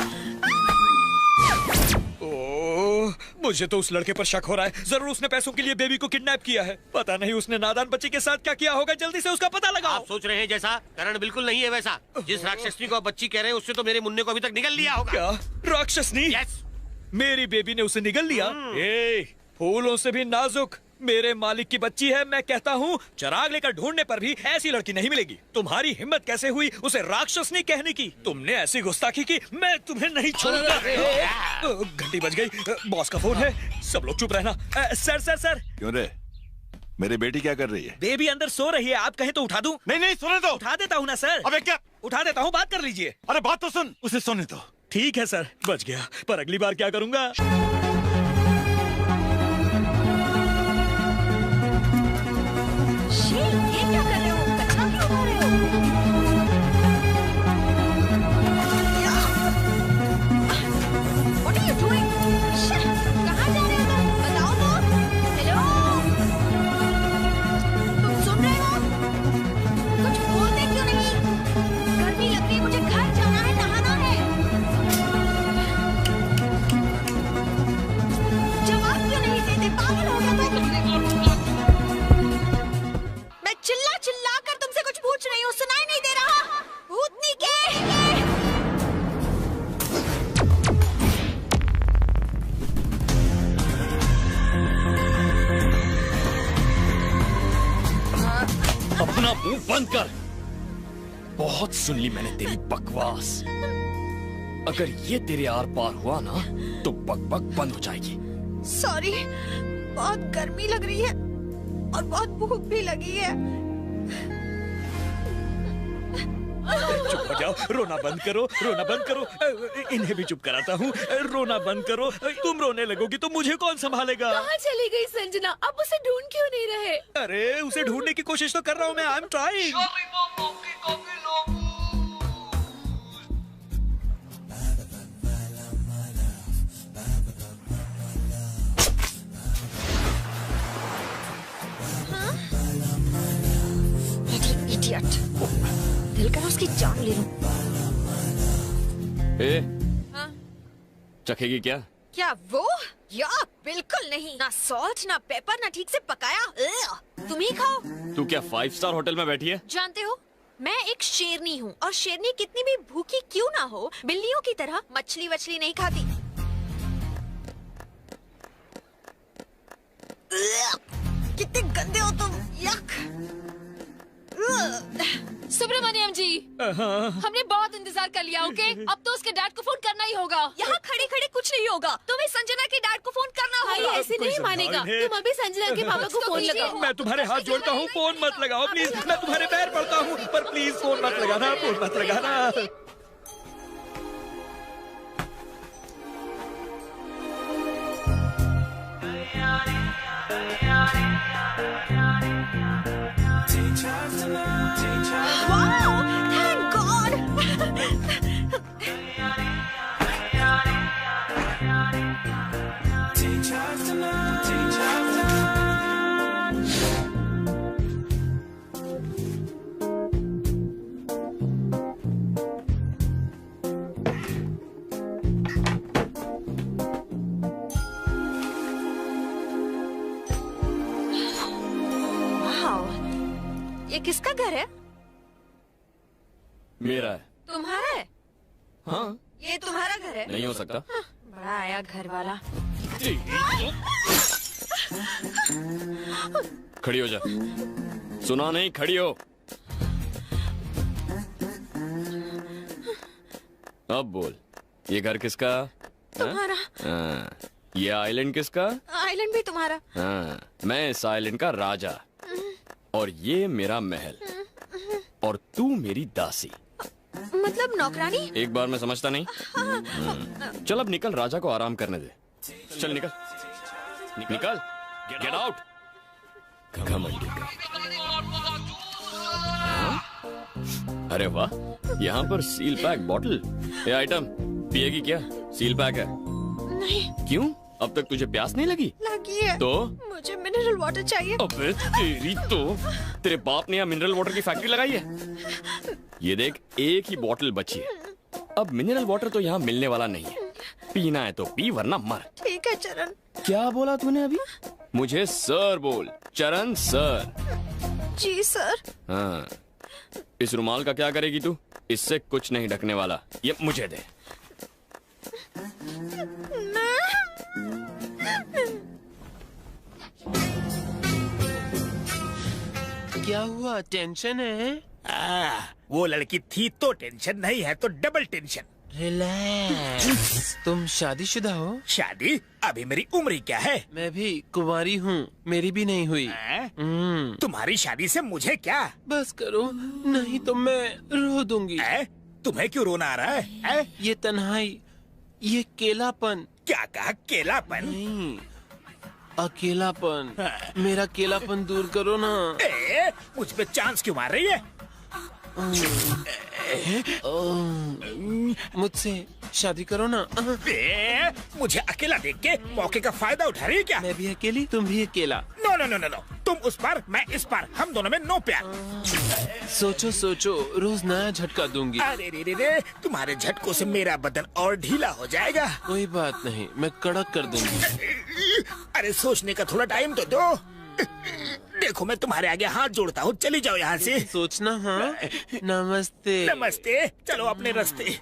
ओह, मुझे तो उस लड़के पर शक हो रहा है। जरूर उसने पैसों के लिए बेबी को किडनैप किया है। पता नहीं उसने नादान बच्ची के साथ क्या किया होगा। जल्दी से उसका पता लगाओ। आप सोच रहे हैं जैसा, करण बिल्कुल नहीं है वैसा। जिस राक्षसनी को आप बच्ची कह रहे हैं उससे तो मेरे मुन्ने को अभी तक निगल लिया होगा। क्या राक्षसनी? यस। मेरी बेबी ने उसे निगल लिया? ए, फूलों से भी नाजुक मेरे मालिक की बच्ची है। मैं कहता हूँ चिराग लेकर ढूंढने पर भी ऐसी लड़की नहीं मिलेगी। तुम्हारी हिम्मत कैसे हुई उसे राक्षसनी कहने की? तुमने ऐसी गुस्ताखी की, मैं तुम्हें नहीं छोड़ूंगा। घंटी बज गई, बॉस का फोन है। सब लोग चुप रहना। Sir sir sir. क्यों रे? मेरी बेटी क्या कर रही है? बेबी अंदर सो रही है, आप कहें तो उठा दूं? नहीं नहीं, सोने दो। उठा देता हूँ ना सर। अबे क्या? उठा देता हूँ, बात कर लीजिए। अरे बात तो सुन, उसे सोने दो। ठीक है सर, बच गया। पर अगली बार क्या करूंगा? ये क्या कर रहे हो? कचरा क्यों उठा रहे हो? What are you doing? कहाँ जा रहे हो तुम? बताओ तो। हेलो। बंद कर। बहुत सुन ली मैंने तेरी बकवास। अगर ये तेरे आर पार हुआ ना तो बक बक बंद हो जाएगी। सॉरी, बहुत गर्मी लग रही है और बहुत भूख भी लगी है। चुप हो जाओ, रोना बंद करो, रोना बंद करो। इन्हें भी चुप कराता हूँ। रोना बंद करो। तुम रोने लगोगी तो मुझे कौन संभालेगा? कहाँ चली गई संजना? अब उसे ढूंढ क्यों नहीं रहे? अरे उसे ढूंढने की कोशिश तो कर रहा हूँ मैं। I am trying. इडियट, दिल कर उसकी जान ले लूं। हाँ? चखेगी क्या? क्या वो? या बिल्कुल नहीं। ना सॉल्ट ना पेपर ना ठीक से पकाया। तुम ही खाओ। तू क्या 5 स्टार होटल में बैठी है? जानते हो, मैं एक शेरनी हूँ और शेरनी कितनी भी भूखी क्यों ना हो, बिल्लियों की तरह मछली वछली नहीं खाती। कितने गंदे हो तुम। यक। सुब्रमण्यम जी, हमने बहुत इंतजार कर लिया। ओके, अब तो उसके डैड को फोन करना ही होगा। यहाँ खड़े खड़े कुछ नहीं होगा, तुम्हें संजना के डैड को फोन करना होगा। भाई ऐसे नहीं मानेगा। तुम अभी संजना के पापा को फोन लगाओ। मैं तुम्हारे हाथ जोड़ता हूँ, फोन मत लगाओ प्लीज। मैं तुम्हारे पैर पड़ता हूँ, पर प्लीज फोन मत लगाना, फोन मत लगाना। Wow, thank God. Wow, ये किसका घर है? मेरा है। तुम्हारा है? हाँ। ये तुम्हारा घर है? नहीं हो सकता। बड़ा आया घर वाला। खड़ी हो जा। सुना नहीं? खड़ी हो। अब बोल, ये घर किसका? तुम्हारा। हाँ। ये आइलैंड किसका? आइलैंड भी तुम्हारा। हाँ, मैं इस आइलैंड का राजा और ये मेरा महल और तू मेरी दासी। मतलब नौकरानी? एक बार में समझता नहीं? चल अब निकल, राजा को आराम करने दे। चल निकल, निकल, गेट आउट। घमंडी का। अरे वाह, यहाँ पर सील पैक बॉटल। ये आइटम पिएगी क्या? सील पैक है। नहीं। क्यों? अब तक तुझे प्यास नहीं लगी? लगी है। तो? मुझे मिनरल वाटर चाहिए। अबे तेरी तो, तेरे बाप ने यहाँ मिनरल वाटर की फैक्ट्री लगाई है? ये देख, एक ही बोतल बची है। अब मिनरल वाटर तो यहाँ मिलने वाला नहीं है। पीना है तो पी, वरना मर। ठीक है चरण। क्या बोला तूने अभी? मुझे सर बोल। चरण सर। जी सर। हाँ, इस रुमाल का क्या करेगी तू? इससे कुछ नहीं ढकने वाला, ये मुझे दे। क्या हुआ? टेंशन है? वो लड़की थी तो टेंशन, नहीं है तो डबल टेंशन। रिलैक्स। तुम शादीशुदा हो? शादी? अभी मेरी उम्र क्या है? मैं भी कुंवारी हूँ, मेरी भी नहीं हुई। तुम्हारी शादी से मुझे क्या? बस करो, नहीं तो मैं रो दूंगी। तुम्हें क्यों रोना आ रहा है? ये तन्हाई, ये केलापन। क्या कहा? केलापन? नहीं, अकेलापन। मेरा केलापन दूर करो ना। मुझ पे चांस क्यों मार रही है? मुझसे शादी करो ना। मुझे अकेला देख के मौके का फायदा उठा रही है क्या? मैं भी अकेली, तुम भी अकेला। No no no no no, तुम उस पार मैं इस पार, हम दोनों में नो प्यार। सोचो सोचो, रोज नया झटका दूंगी। अरे रे रे रे, तुम्हारे झटकों से मेरा बदन और ढीला हो जाएगा। कोई बात नहीं, मैं कड़क कर दूंगी। अरे सोचने का थोड़ा टाइम तो दो। देखो मैं तुम्हारे आगे हाथ जोड़ता हूँ, चली जाओ यहाँ से। सोचना। हाँ, नमस्ते। नमस्ते, चलो अपने रास्ते।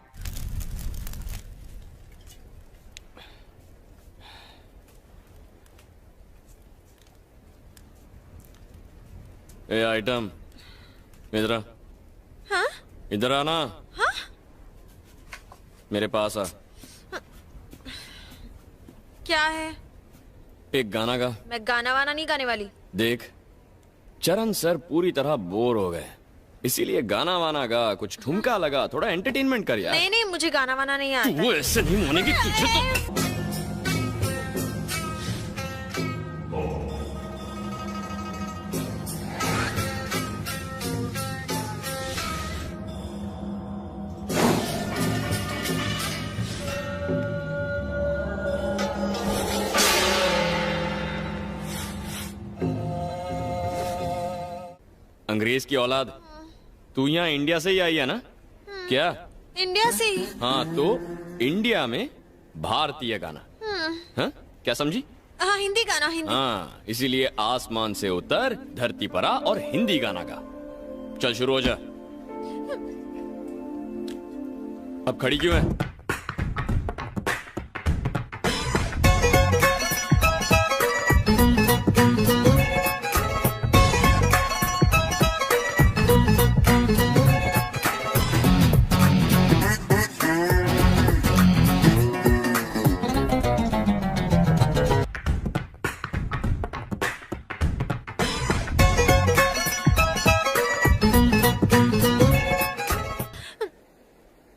ए आइटम, इधर आ। हाँ? इधर आना। हाँ? मेरे पास आ। क्या है? एक गाना गा। मैं गाना वाना नहीं गाने वाली। देख, चरण सर पूरी तरह बोर हो गए, इसीलिए गाना वाना गा, कुछ ठुमका लगा, थोड़ा एंटरटेनमेंट कर यार। नहीं नहीं, मुझे गाना वाना नहीं आता। तू ऐसे नहीं होने की, तुझे तो अंग्रेज की औलाद, तू यहाँ इंडिया से ही आई है ना? क्या? इंडिया से ही? हाँ, तो इंडिया में भारतीय गाना। हाँ, क्या समझी? हाँ, हिंदी गाना, हिंदी। हाँ, इसीलिए आसमान से उतर, धरती पर आ और हिंदी गाना गा। चल शुरू हो जा। अब खड़ी क्यों है?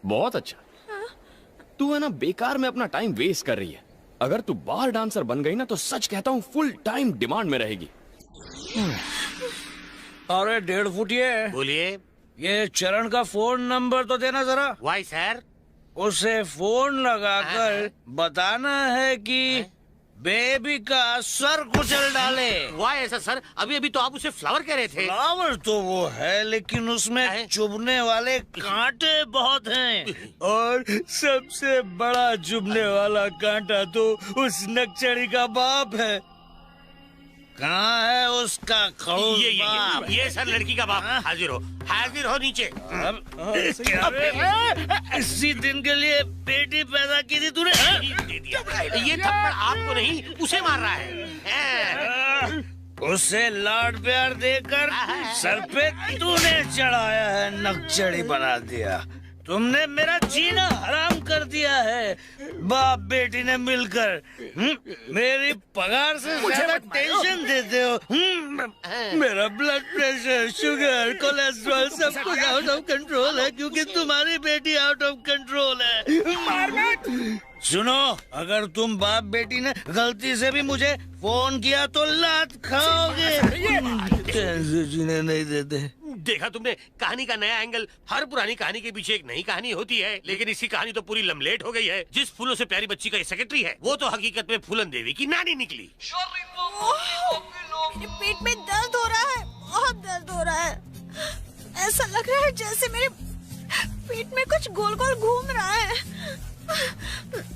बहुत अच्छा। तू है ना बेकार में अपना टाइम वेस्ट कर रही है। अगर तू बार डांसर बन गई ना तो सच कहता हूँ फुल टाइम डिमांड में रहेगी। अरे 1.5 फुटिए, बोलिए। ये चरण का फोन नंबर तो देना जरा। Why sir? उसे फोन लगाकर बताना है कि बेबी का सर कुचल डाले। वाह ऐसा सर? अभी अभी तो आप उसे फ्लावर कह रहे थे। फ्लावर तो वो है, लेकिन उसमें चुभने वाले कांटे बहुत हैं। और सबसे बड़ा चुभने वाला कांटा तो उस नक्चड़ी का बाप है। कहाँ है उसका खड़ूस बाप? ये सर लड़की का बाप। हाजिर हो नीचे। इसी दिन के लिए बेटी पैदा की थी तूने? दे दिया। ये थप्पड़ आपको नहीं उसे मार रहा है। उसे लाड प्यार देकर सर पे तूने चढ़ाया है, नक्चड़ी बना दिया। तुमने मेरा जीना हराम कर दिया है। बाप बेटी ने मिलकर मेरी पगार से ज्यादा टेंशन देते हो। मेरा ब्लड प्रेशर, शुगर, कोलेस्ट्रॉल सब कुछ आउट ऑफ कंट्रोल है, क्योंकि तुम्हारी बेटी आउट ऑफ कंट्रोल है। सुनो, अगर तुम बाप बेटी ने गलती से भी मुझे फोन किया तो लात खाओगे। कैसे जीने नहीं देते। देखा तुमने, कहानी का नया एंगल। हर पुरानी कहानी के पीछे एक नई कहानी होती है, लेकिन इसकी कहानी तो पूरी लमलेट हो गई है। जिस फूलों से प्यारी बच्ची का ये सेक्रेटरी है, वो तो हकीकत में फूलन देवी की नानी निकली। मेरे पेट में दर्द हो रहा है, बहुत दर्द हो रहा है। ऐसा लग रहा है जैसे मेरे पेट में कुछ गोल गोल घूम रहा है।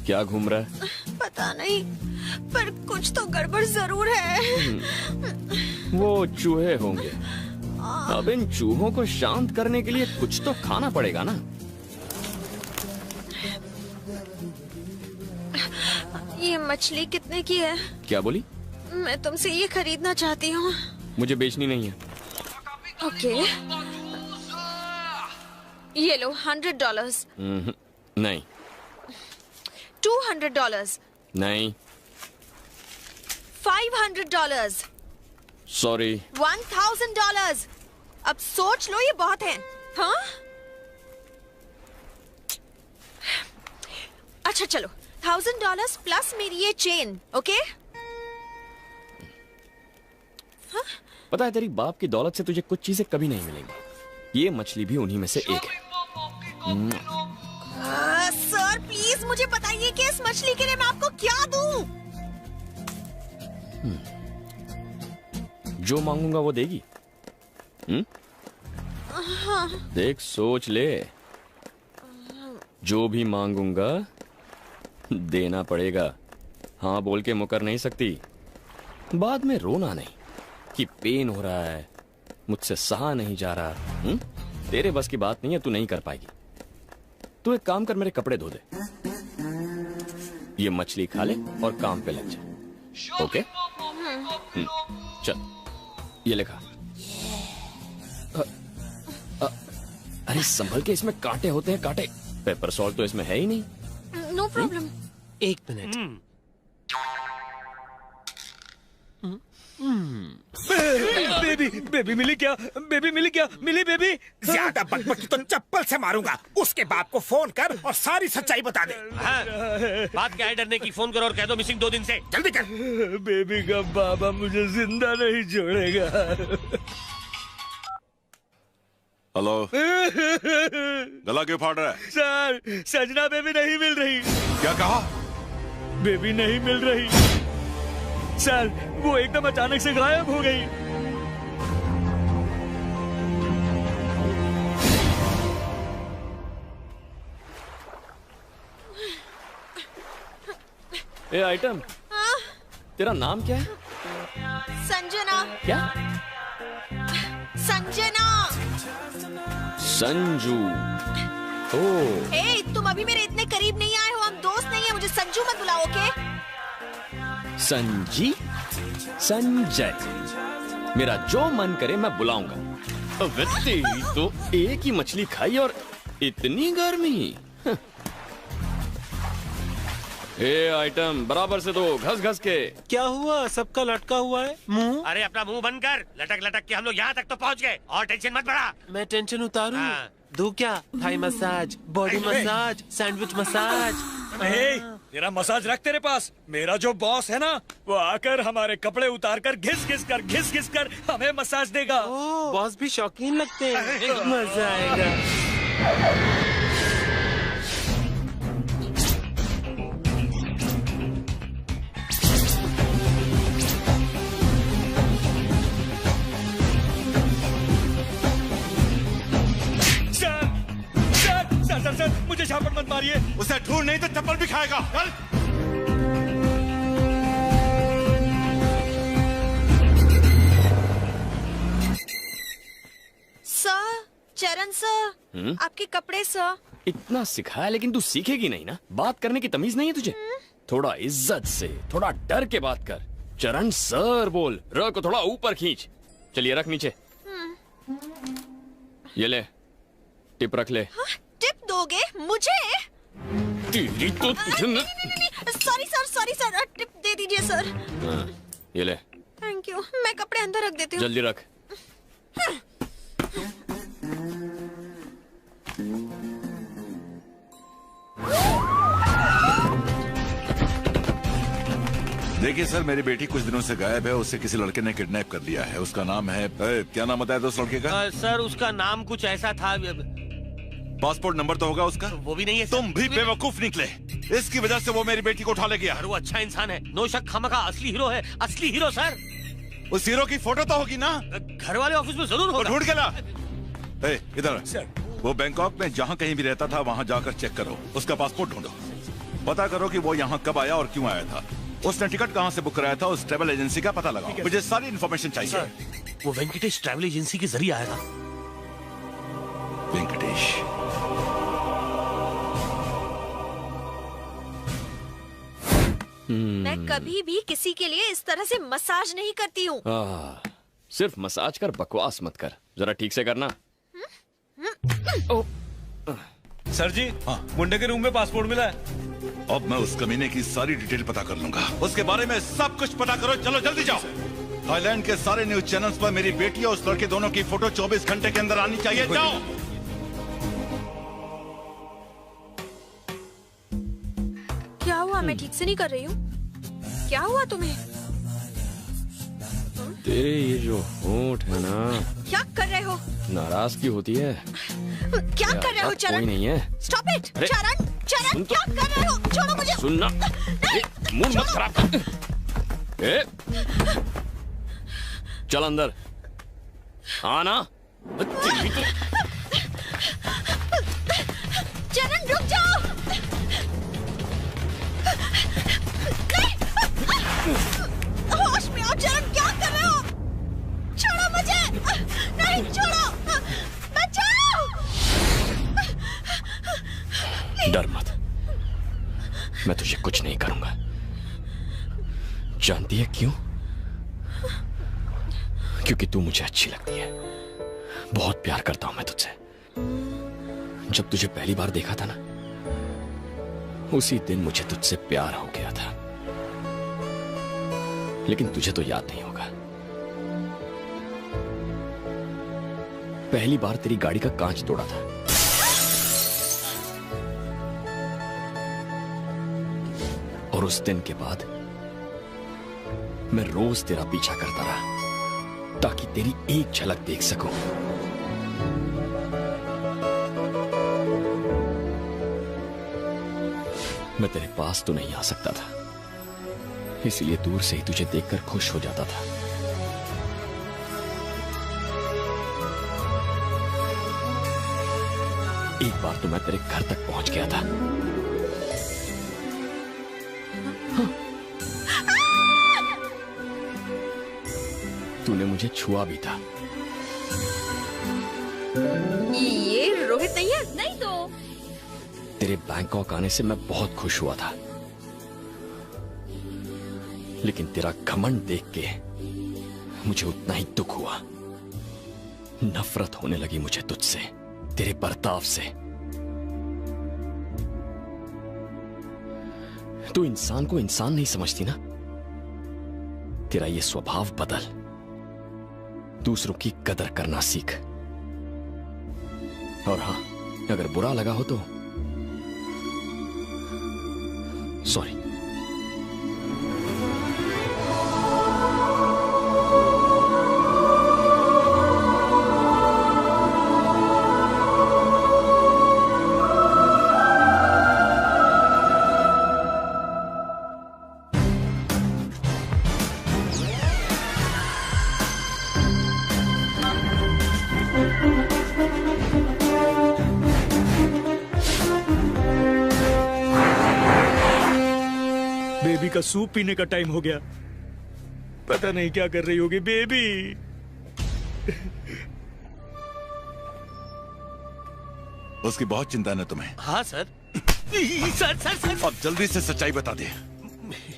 क्या घूम रहा है? पता नहीं, पर कुछ तो गड़बड़ जरूर है। वो चूहे होंगे। अब इन चूहों को शांत करने के लिए कुछ तो खाना पड़ेगा ना। ये मछली कितने की है? क्या बोली? मैं तुमसे ये खरीदना चाहती हूँ। मुझे बेचनी नहीं है। ओके, ये लो $100। नहीं। $200। नहीं। $500। सॉरी। $1000। अब सोच लो, ये बहुत है। हाँ? अच्छा चलो, $1000 प्लस मेरी ये चेन। ओके? हाँ? पता है, तेरी बाप की दौलत से तुझे कुछ चीजें कभी नहीं मिलेंगी। ये मछली भी उन्हीं में से एक है। सर प्लीज मुझे बताइए कि इस मछली के लिए मैं आपको क्या दूं? जो मांगूंगा वो देगी। हाँ। देख, सोच ले। जो भी मांगूंगा देना पड़ेगा। हाँ बोल के मुकर नहीं सकती। बाद में रोना नहीं कि पेन हो रहा है, मुझसे सहा नहीं जा रहा। तेरे बस की बात नहीं है, तू नहीं कर पाएगी। तू एक काम कर, मेरे कपड़े धो दे, ये मछली खा ले और काम पे लग जा। ओके? चल, ये लिखा। अरे संभल के, इसमें कांटे होते हैं, कांटे। पेपर सॉल्ट तो इसमें है ही नहीं। No problem. 1 मिनट। बेबी मिली क्या? बेबी मिली क्या? मिली बेबी? ज्यादा बकबकी तो चप्पल से मारूंगा। उसके बाप को फोन कर और सारी सच्चाई बता दे। हाँ, बात क्या है डरने की? फोन करो और कह दो मिसिंग 2 दिन से। जल्दी कर। बेबी का बाबा मुझे जिंदा नहीं छोड़ेगा। हेलो। गला क्यों फाड़ रहा है? सर, सजना बेबी नहीं मिल रही। क्या कहा? बेबी नहीं मिल रही सर, वो एकदम अचानक से गायब हो गई। ए आइटम, तेरा नाम क्या है? संजना। क्या? संजना। संजू। ओह। ए, तुम अभी मेरे इतने करीब नहीं आए हो, हम दोस्त नहीं है, मुझे संजू मत बुलाओ, ओके? संजी? संजय। मेरा जो मन करे मैं बुलाऊंगा। अबे तो एक ही मछली खाई और इतनी गर्मी। ए आइटम, बराबर से दो, घस घस के। क्या हुआ? सबका लटका हुआ है मुंह। अरे अपना मुंह बंद कर। लटक लटक के हम लोग यहाँ तक तो पहुँच गए और टेंशन मत बढ़ा। मैं टेंशन उतारूं? दो क्या? Thai massage, body massage, sandwich massage. तेरा मसाज रख तेरे पास। मेरा जो बॉस है ना, वो आकर हमारे कपड़े उतार कर घिस घिस कर हमें मसाज देगा। बॉस भी शौकीन लगते हैं। मजा आएगा। सर, मुझे झापड़ मत मारिए। उसे ढूंढ, नहीं तो चप्पल भी खाएगा। चल। सर, चरण सर, आपके कपड़े सर। इतना सिखाया लेकिन तू सीखेगी नहीं ना। बात करने की तमीज नहीं है तुझे? थोड़ा इज्जत से, थोड़ा डर के बात कर। चरण सर बोल। र को थोड़ा ऊपर खींच। चलिए रख नीचे। ये ले, टिप रख ले। हाँ? टिप दोगे मुझे? तेरी तो सॉरी सर, टिप दे दीजिए सर। ये ले। Thank you. मैं कपड़े अंदर रख देती हूँ। जल्दी रख। देखिए सर, मेरी बेटी कुछ दिनों से गायब है। उसे किसी लड़के ने किडनैप कर लिया है। उसका नाम है, क्या नाम बताया था उस लड़के का? सर, उसका नाम कुछ ऐसा था। पासपोर्ट नंबर तो होगा उसका? वो भी नहीं है। तुम भी बेवकूफ निकले। इसकी वजह से वो मेरी बेटी को उठा ले गया। वो अच्छा इंसान है, नो शक। खामखा असली हीरो है, असली हीरो सर। उस हीरो की फोटो तो होगी ना? घर वाले ऑफिस में जरूर होगा। ढूंढ के ला। इधर सर। वो बैंकॉक में जहाँ कहीं भी रहता था वहाँ जाकर चेक करो। उसका पासपोर्ट ढूंढो। पता करो कि वो यहाँ कब आया और क्यों आया था। उसने टिकट कहाँ से बुक कराया था, उस ट्रैवल एजेंसी का पता लगाओ। मुझे सारी इन्फॉर्मेशन चाहिए। वो वेंकटेश ट्रैवल एजेंसी के जरिए आया था। वेंकटेश? मैं कभी भी किसी के लिए इस तरह से मसाज नहीं करती हूँ। सिर्फ मसाज कर, बकवास मत कर। जरा ठीक से करना। सर जी, मुंडे के रूम में पासपोर्ट मिला है। अब मैं उस कमीने की सारी डिटेल पता कर लूंगा। उसके बारे में सब कुछ पता करो। चलो जल्दी जाओ। थाईलैंड के सारे न्यूज चैनल्स पर मेरी बेटी और उस लड़के दोनों की फोटो 24 घंटे के अंदर आनी चाहिए। जाओ। क्या हुआ? मैं ठीक से नहीं कर रही हूँ। क्या हुआ तुम्हें? तेरे ये जो होंठ है ना। क्या कर रहे हो? नाराजगी होती है। क्या कर रहे हो चरण? कोई नहीं है। Stop it. चरण, चरण, क्या कर रहे हो? छोड़ो मुझे। सुनना, मूड मत खराब कर। चल अंदर। आना। चरण रुक जाओ। होश में आओ चरण, क्या कर रहे हो? छोड़ो मुझे। नहीं छोड़ो। बचाओ। डर मत, मैं तुझे कुछ नहीं करूंगा। जानती है क्यों? क्योंकि तू मुझे अच्छी लगती है। बहुत प्यार करता हूं मैं तुझसे। जब तुझे पहली बार देखा था ना, उसी दिन मुझे तुझसे प्यार हो गया था। लेकिन तुझे तो याद नहीं होगा। पहली बार तेरी गाड़ी का कांच तोड़ा था। और उस दिन के बाद मैं रोज तेरा पीछा करता रहा ताकि तेरी एक झलक देख सकूं। मैं तेरे पास तो नहीं आ सकता था, इसलिए दूर से ही तुझे देखकर खुश हो जाता था। एक बार तो मैं तेरे घर तक पहुंच गया था। तूने मुझे छुआ भी था। ये रोहित नहीं है? नहीं तो। तेरे बैंकॉक आने से मैं बहुत खुश हुआ था, लेकिन तेरा घमंड देख के मुझे उतना ही दुख हुआ। नफरत होने लगी मुझे तुझसे, तेरे बर्ताव से। तू इंसान को इंसान नहीं समझती ना। तेरा ये स्वभाव बदल, दूसरों की कदर करना सीख। और हां, अगर बुरा लगा हो तो सॉरी। बेबी का सूप पीने का टाइम हो गया। पता नहीं क्या कर रही होगी बेबी। उसकी बहुत चिंता है ना तुम्हें? हाँ सर। Sir sir sir. अब जल्दी से सच्चाई बता दे।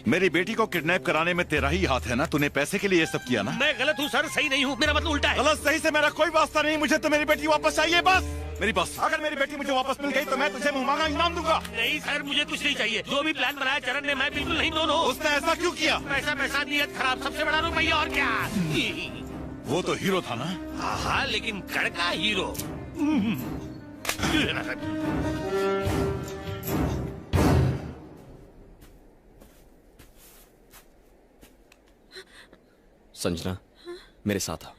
मेरी बेटी को किडनैप कराने में तेरा ही हाथ है ना? तूने पैसे के लिए ये सब किया ना? मैं गलत हूँ सर, सही नहीं हूँ। मेरा मतलब उल्टा है। गलत सही से मेरा कोई वास्ता नहीं। मुझे तो मेरी बेटी वापस चाहिए, बस। मेरी बात, अगर मेरी बेटी मुझे वापस मिल गई तो मैं तुझे मुंह मांगा इनाम दूंगा। नहीं सर, मुझे कुछ नहीं चाहिए। जो भी प्लान बनाया चरण ने, मैं बिल्कुल नहीं। दोनों। उसने ऐसा क्यों किया? पैसा पैसा, नियत खराब, सबसे बड़ा रुपया और क्या। वो तो हीरो था ना? हाँ, लेकिन कड़का हीरो। संजना, मेरे साथ आओ।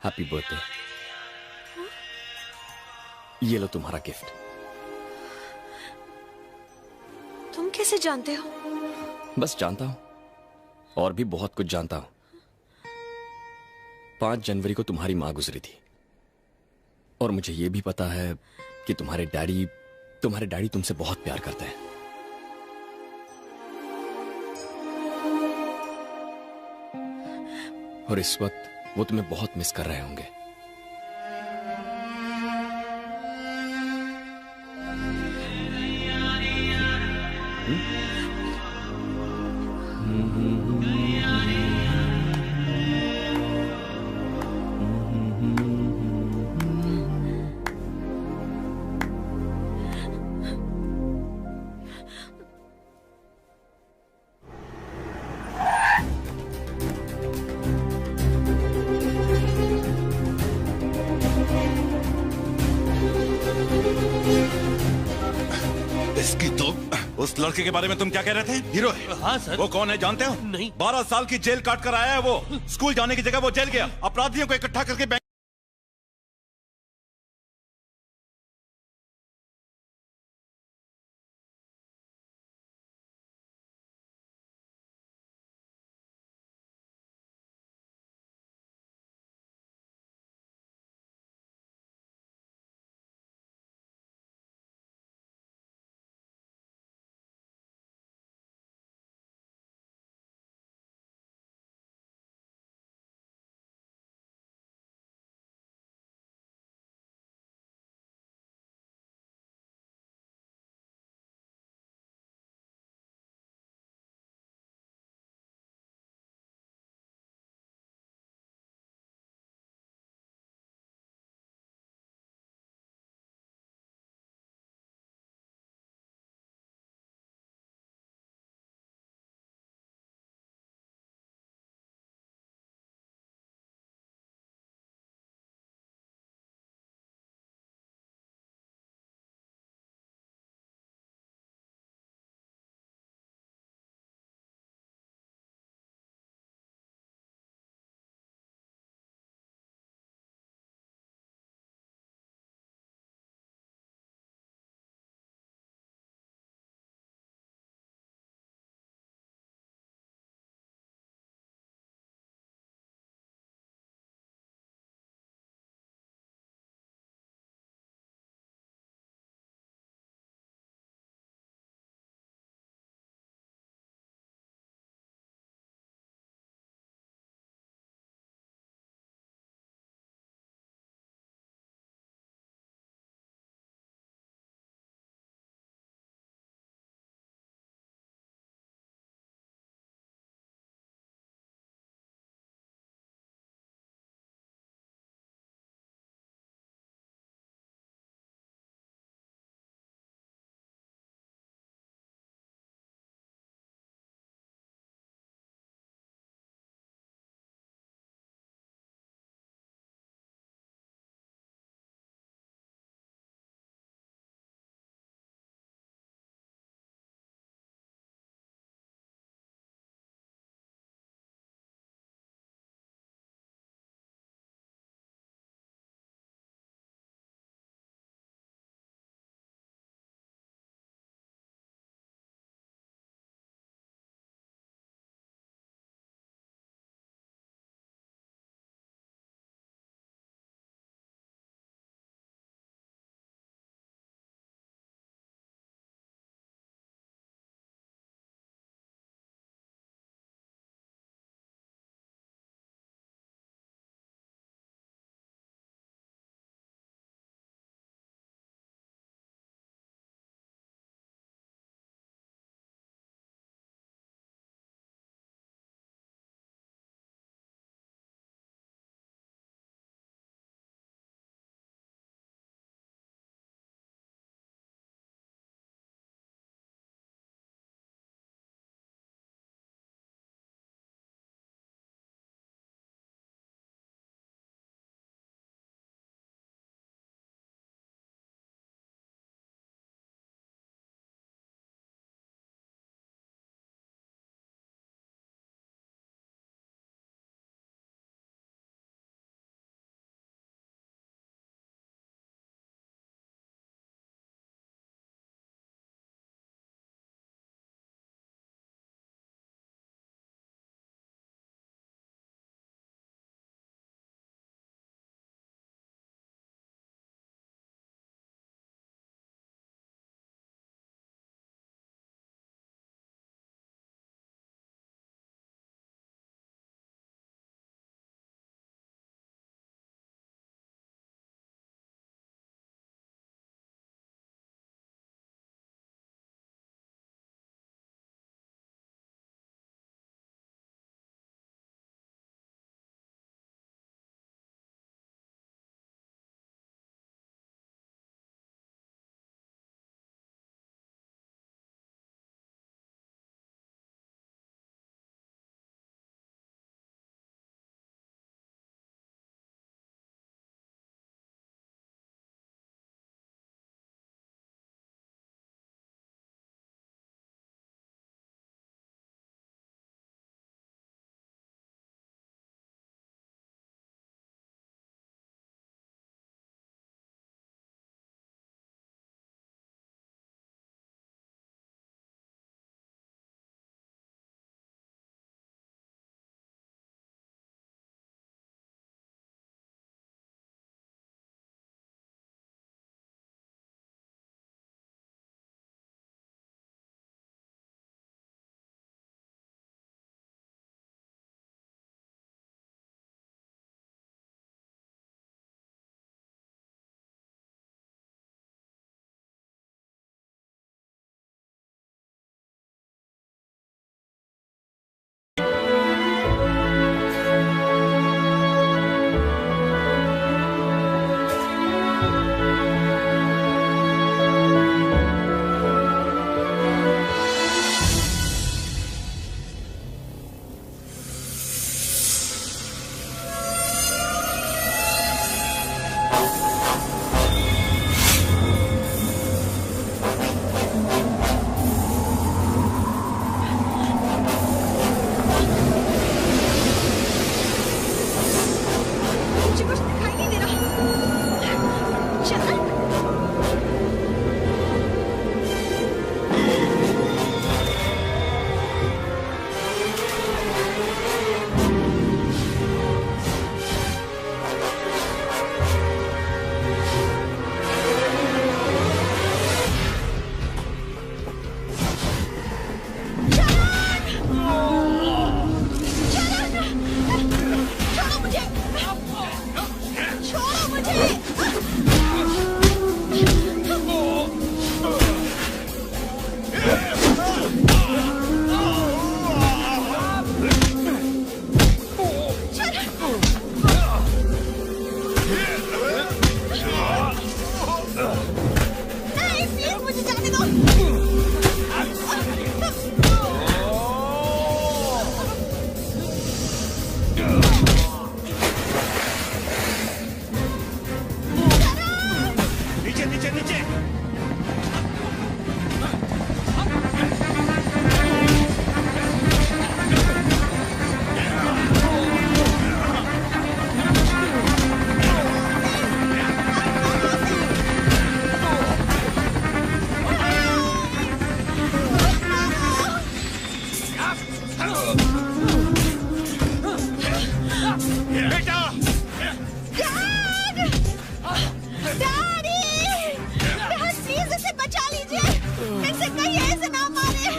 Happy birthday. ये लो तुम्हारा गिफ्ट। तुम कैसे जानते हो? बस जानता हूं, और भी बहुत कुछ जानता हूं। 5 जनवरी को तुम्हारी मां गुजरी थी, और मुझे यह भी पता है कि तुम्हारे डैडी तुमसे बहुत प्यार करते हैं। और इस वक्त वो तुम्हें बहुत मिस कर रहे होंगे। इसकी तो उस लड़के के बारे में तुम क्या कह रहे थे? हीरो है? हाँ सर। वो कौन है जानते हो? नहीं। 12 साल की जेल काट कर आया है वो। स्कूल जाने की जगह वो जेल गया, अपराधियों को इकट्ठा करके बैंक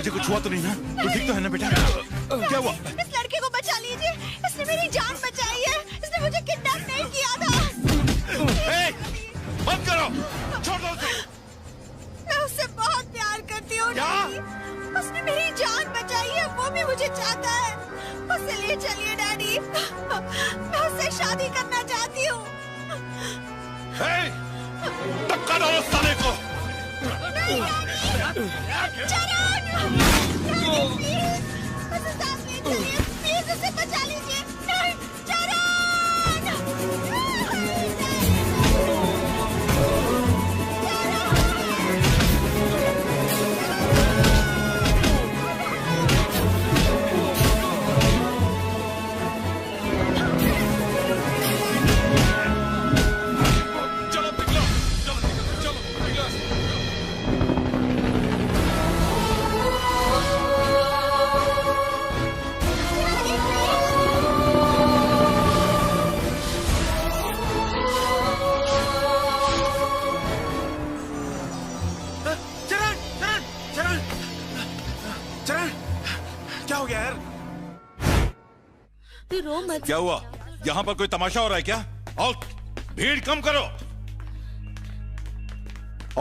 तुझे कुछ हुआ तो नहीं ना? तू ठीक तो है ना बेटा? क्या हुआ? इस लड़के को बचा लीजिए, इसने मेरी जान बचाई है, इसने मुझे किडनैप नहीं किया था। बंद करो, छोड़ दो उसे। मैं उससे बहुत प्यार करती हूँ डैडी, उसने मेरी जान बचाई है, वो भी मुझे चाहता है। उसे ले चलिए डैडी, मैं उससे शादी करना चाहती हूँ। धक्का दो उस साले को। प्लीज उसे बचा लीजिए। नहीं, क्या हो गया यार? तू रो मत। क्या हुआ? यहाँ पर कोई तमाशा हो रहा है क्या? और भीड़ कम करो।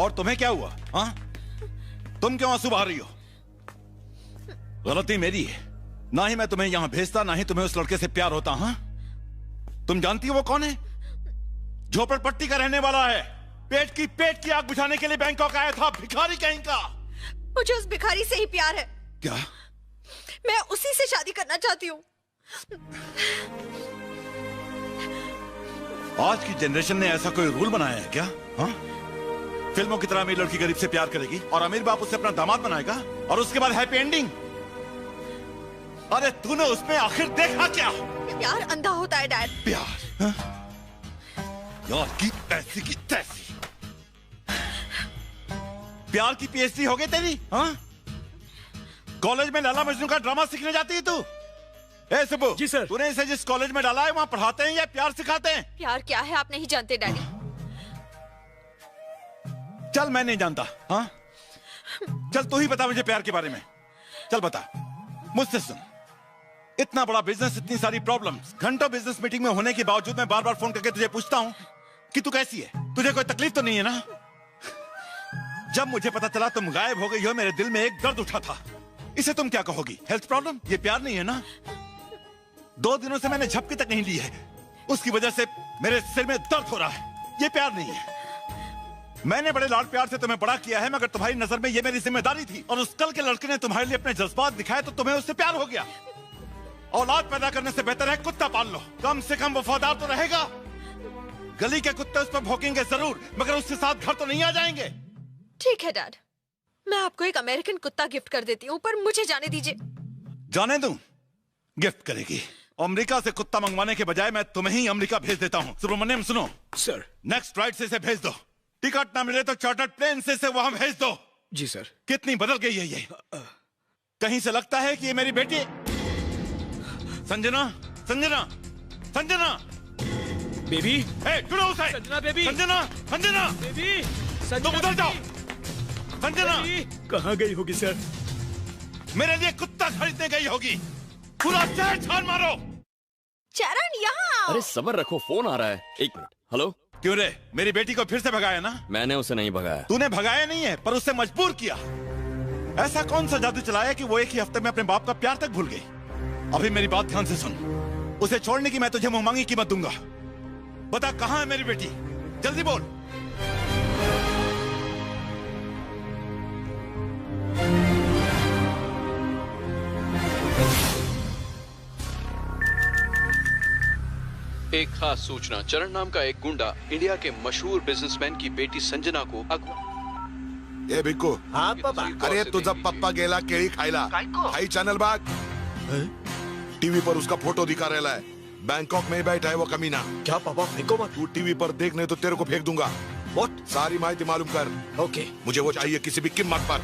और तुम्हें क्या हुआ? हाँ? तुम क्यों आंसू बहा रही हो? गलती मेरी है, ना ही मैं तुम्हें यहाँ भेजता, ना ही तुम्हें उस लड़के से प्यार होता। हाँ? तुम जानती हो वो कौन है? झोपड़पट्टी का रहने वाला है, पेट की आग बुझाने के लिए बैंकॉक आया था, भिखारी कहीं का। मुझे उस भिखारी से ही प्यार है। क्या? मैं उसी से शादी करना चाहती हूँ। आज की जनरेशन ने ऐसा कोई रूल बनाया है क्या? हाँ? फिल्मों की तरह अमीर लड़की गरीब से प्यार करेगी और अमीर बाप उससे अपना दामाद बनाएगा और उसके बाद हैप्पी एंडिंग। अरे तूने उसमें आखिर देखा क्या? प्यार अंधा होता है डैड। प्यार? हाँ? यार की ऐसी की तैसी। प्यार की पीएचडी हो गई तेरी? हाँ? कॉलेज में लाला मजनू का ड्रामा सीखने जाती है तू? ए सुबु, जी सर। तूने इसे जिस कॉलेज में डाला है वहाँ पढ़ाते हैं या प्यार सिखाते हैं? प्यार क्या है आप नहीं जानते डैडी। चल मैं नहीं जानता। हाँ? चल तू ही बता मुझे प्यार के बारे में। चल बता, मुझसे सुन। इतना बड़ा बिजनेस, इतनी सारी प्रॉब्लम्स, घंटों बिजनेस मीटिंग में होने के बावजूद मैं बार बार फोन करके तुझे पूछता हूँ कि तू कैसी है, तुझे कोई तकलीफ तो नहीं है ना? जब मुझे पता चला तुम गायब हो गई हो, मेरे दिल में एक दर्द उठा था। इसे तुम क्या कहोगी? Health problem? ये प्यार नहीं है ना? 2 दिनों से मैंने झपकी तक नहीं ली है, उसकी वजह से मेरे सिर में दर्द हो रहा है। ये प्यार नहीं है। मैंने बड़े लाड प्यार से तुम्हें बड़ा किया है, मगर तुम्हारी नजर में ये मेरी जिम्मेदारी थी, और उस कल के लड़के ने तुम्हारे लिए अपने जज्बात दिखाए तो तुम्हें उससे प्यार हो गया। औलाद पैदा करने से बेहतर है कुत्ता पाल लो, कम से कम वफादार तो रहेगा। गली के कुत्ते उस पर भौंकेंगे जरूर, मगर उसके साथ घर तो नहीं आ जाएंगे। ठीक है डैड, मैं आपको एक अमेरिकन कुत्ता गिफ्ट कर देती हूँ, पर मुझे जाने दीजिए। जाने दूं? गिफ्ट करेगी? अमेरिका से कुत्ता मंगवाने के बजाय मैं तुम्हें ही अमेरिका भेज देता हूँ। सुब्रमण्यम सुनो सर, नेक्स्ट फ्लाइट से इसे भेज दो। टिकट ना मिले तो चार्टर्ड प्लेन से इसे वहां भेज दो। जी सर। कितनी बदल गई है ये। कहीं से लगता है कि ये मेरी बेटी संजना, संजना, संजना बेबी। ढूंढो उसे। संजना बेबी। संजना, संजना बेबी। तुम उधर जाओ। संजना कहाँ गई होगी सर? मेरे लिए कुत्ता खरीदने गई होगी। पूरा शहर छान मारो। चरण यहाँ। अरे सब्र रखो, फोन आ रहा है। 1 मिनट। हेलो। क्यों रे, मेरी बेटी को फिर से भगाया ना? मैंने उसे नहीं भगाया। तूने भगाया नहीं है, पर उससे मजबूर किया। ऐसा कौन सा जादू चलाया कि वो एक ही हफ्ते में अपने बाप का प्यार तक भूल गई? अभी मेरी बात ध्यान से सुन। उसे छोड़ने की मैं तुझे मुंह मांगी कीमत दूंगा। बता कहाँ है मेरी बेटी, जल्दी बोल। एक खास सूचना, चरण नाम का एक गुंडा इंडिया के मशहूर बिजनेसमैन की बेटी संजना को ए भिक्कू। हाँ पापा। अरे तुझा पप्पा गेला केळी खायला, खाई चॅनल बाग। टीवी पर उसका फोटो दिखा रहा है, बैंकॉक में बैठा है वो कमीना। क्या पापा? फेंको मत। तू टीवी पर देख, नहीं तो तेरे को फेंक दूंगा। व्हाट? सारी माहिती मालूम कर। ओके। मुझे वो चाहिए किसी भी कीमत पर।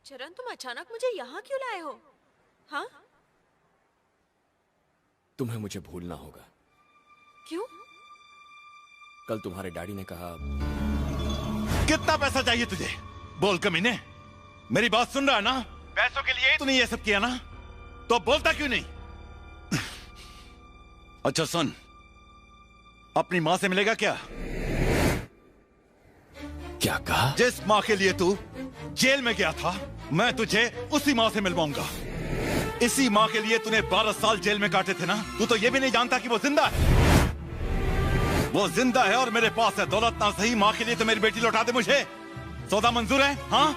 चरण तुम अचानक मुझे यहाँ क्यों लाए हो? हाँ? तुम्हें मुझे भूलना होगा। क्यों? कल तुम्हारे डैडी ने कहा। कितना पैसा चाहिए तुझे? बोल कमीने। मेरी बात सुन रहा है ना? पैसों के लिए तूने ये सब किया ना? तो अब बोलता क्यों नहीं? अच्छा सुन, अपनी माँ से मिलेगा क्या? क्या कहा? जिस माँ के लिए तू जेल में गया था, मैं तुझे उसी माँ से मिलवाऊंगा। इसी माँ के लिए तूने 12 साल जेल में काटे थे ना? तू तो ये भी नहीं जानता कि वो जिंदा है। वो जिंदा है और मेरे पास है दौलत ना सही। माँ के लिए तो मेरी बेटी लौटा दे मुझे। सौदा मंजूर है? हाँ,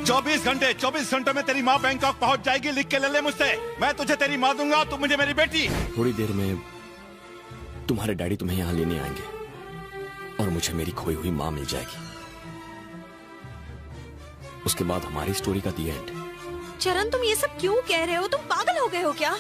24 घंटे में तेरी माँ बैंकॉक पहुंच जाएगी। लिख के ले ले मुझसे। मैं तुझे तेरी माँ दूंगा, तू मुझे मेरी बेटी। थोड़ी देर में तुम्हारे डैडी तुम्हें यहाँ लेने आएंगे और मुझे मेरी खोई हुई माँ मिल जाएगी। उसके बाद हमारी स्टोरी का दी एंड। चरण, तुम ये सब क्यों कह रहे हो? तुम पागल हो गए हो क्या?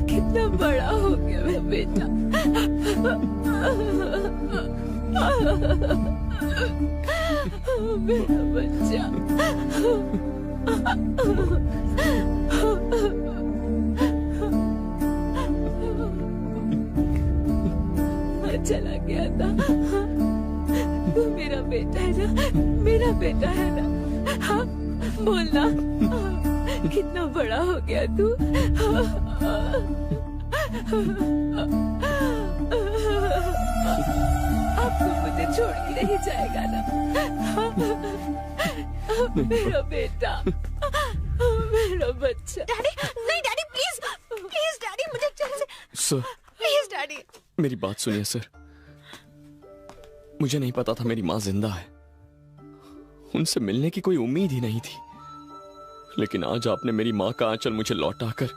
कितना बड़ा हो गया मेरा बेटा। मेरा बच्चा। मैं चला गया था। तू मेरा बेटा है ना? मेरा बेटा है ना? हाँ, बोलना। कितना बड़ा हो गया तू। अब तू मुझे छोड़ के नहीं जाएगा ना? मेरा बेटा, मेरा बच्चा। डैडी, नहीं डैडी, प्लीज प्लीज डैडी, मुझे जल्द से। Sir, please daddy. मेरी बात सुनिए सर। मुझे नहीं पता था मेरी माँ जिंदा है। उनसे मिलने की कोई उम्मीद ही नहीं थी। लेकिन आज आपने मेरी माँ का आंचल मुझे लौटाकर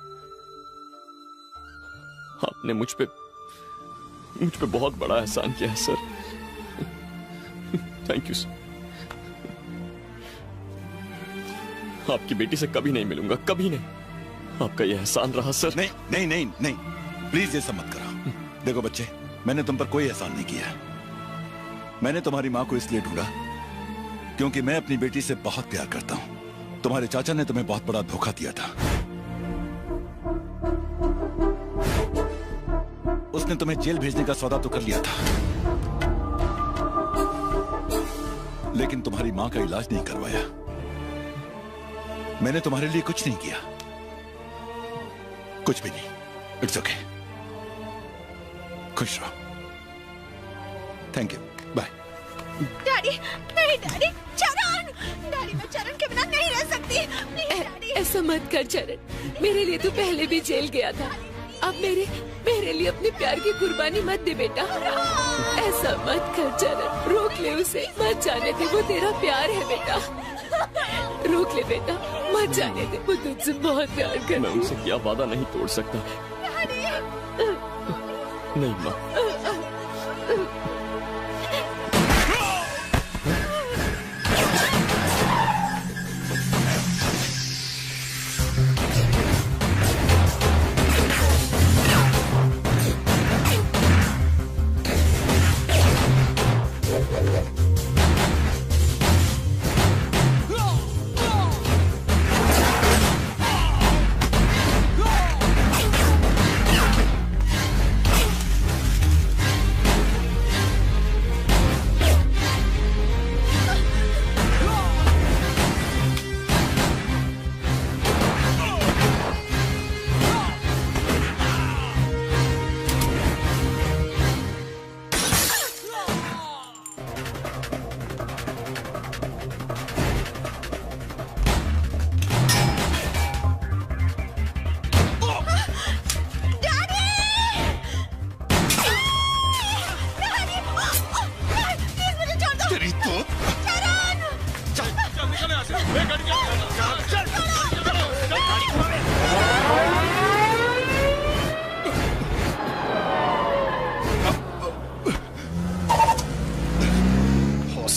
आपने मुझ पे बहुत बड़ा एहसान किया है सर। Thank you sir. आपकी बेटी से कभी नहीं मिलूंगा, कभी नहीं। आपका यह एहसान रहा सर। नहीं नहीं नहीं नहीं, प्लीज ये सब मत करो। देखो बच्चे, मैंने तुम पर कोई एहसान नहीं किया। मैंने तुम्हारी माँ को इसलिए ढूंढा क्योंकि मैं अपनी बेटी से बहुत प्यार करता हूँ। तुम्हारे चाचा ने तुम्हें बहुत बड़ा धोखा दिया था। उसने तुम्हें जेल भेजने का सौदा तो कर लिया था, लेकिन तुम्हारी मां का इलाज नहीं करवाया। मैंने तुम्हारे लिए कुछ नहीं किया, कुछ भी नहीं। इट्स ओके, खुश रहो। Thank you, bye. डैडी, नहीं डैडी, चरण। डैडी, मैं चरण के बिना नहीं रह सकती। डैडी, ऐसा मत कर चरण। मेरे लिए तो पहले भी जेल गया था। अब मेरे लिए अपने प्यार की कुर्बानी मत दे बेटा। ऐसा मत कर चरण। रोक ले उसे, मत जाने दे। वो तेरा प्यार है बेटा। रोक ले बेटा, मत जाने दे। वो तुझसे बहुत प्यार करती है। मैं उनसे क्या वादा नहीं तोड़ सकता। नहीं माँ।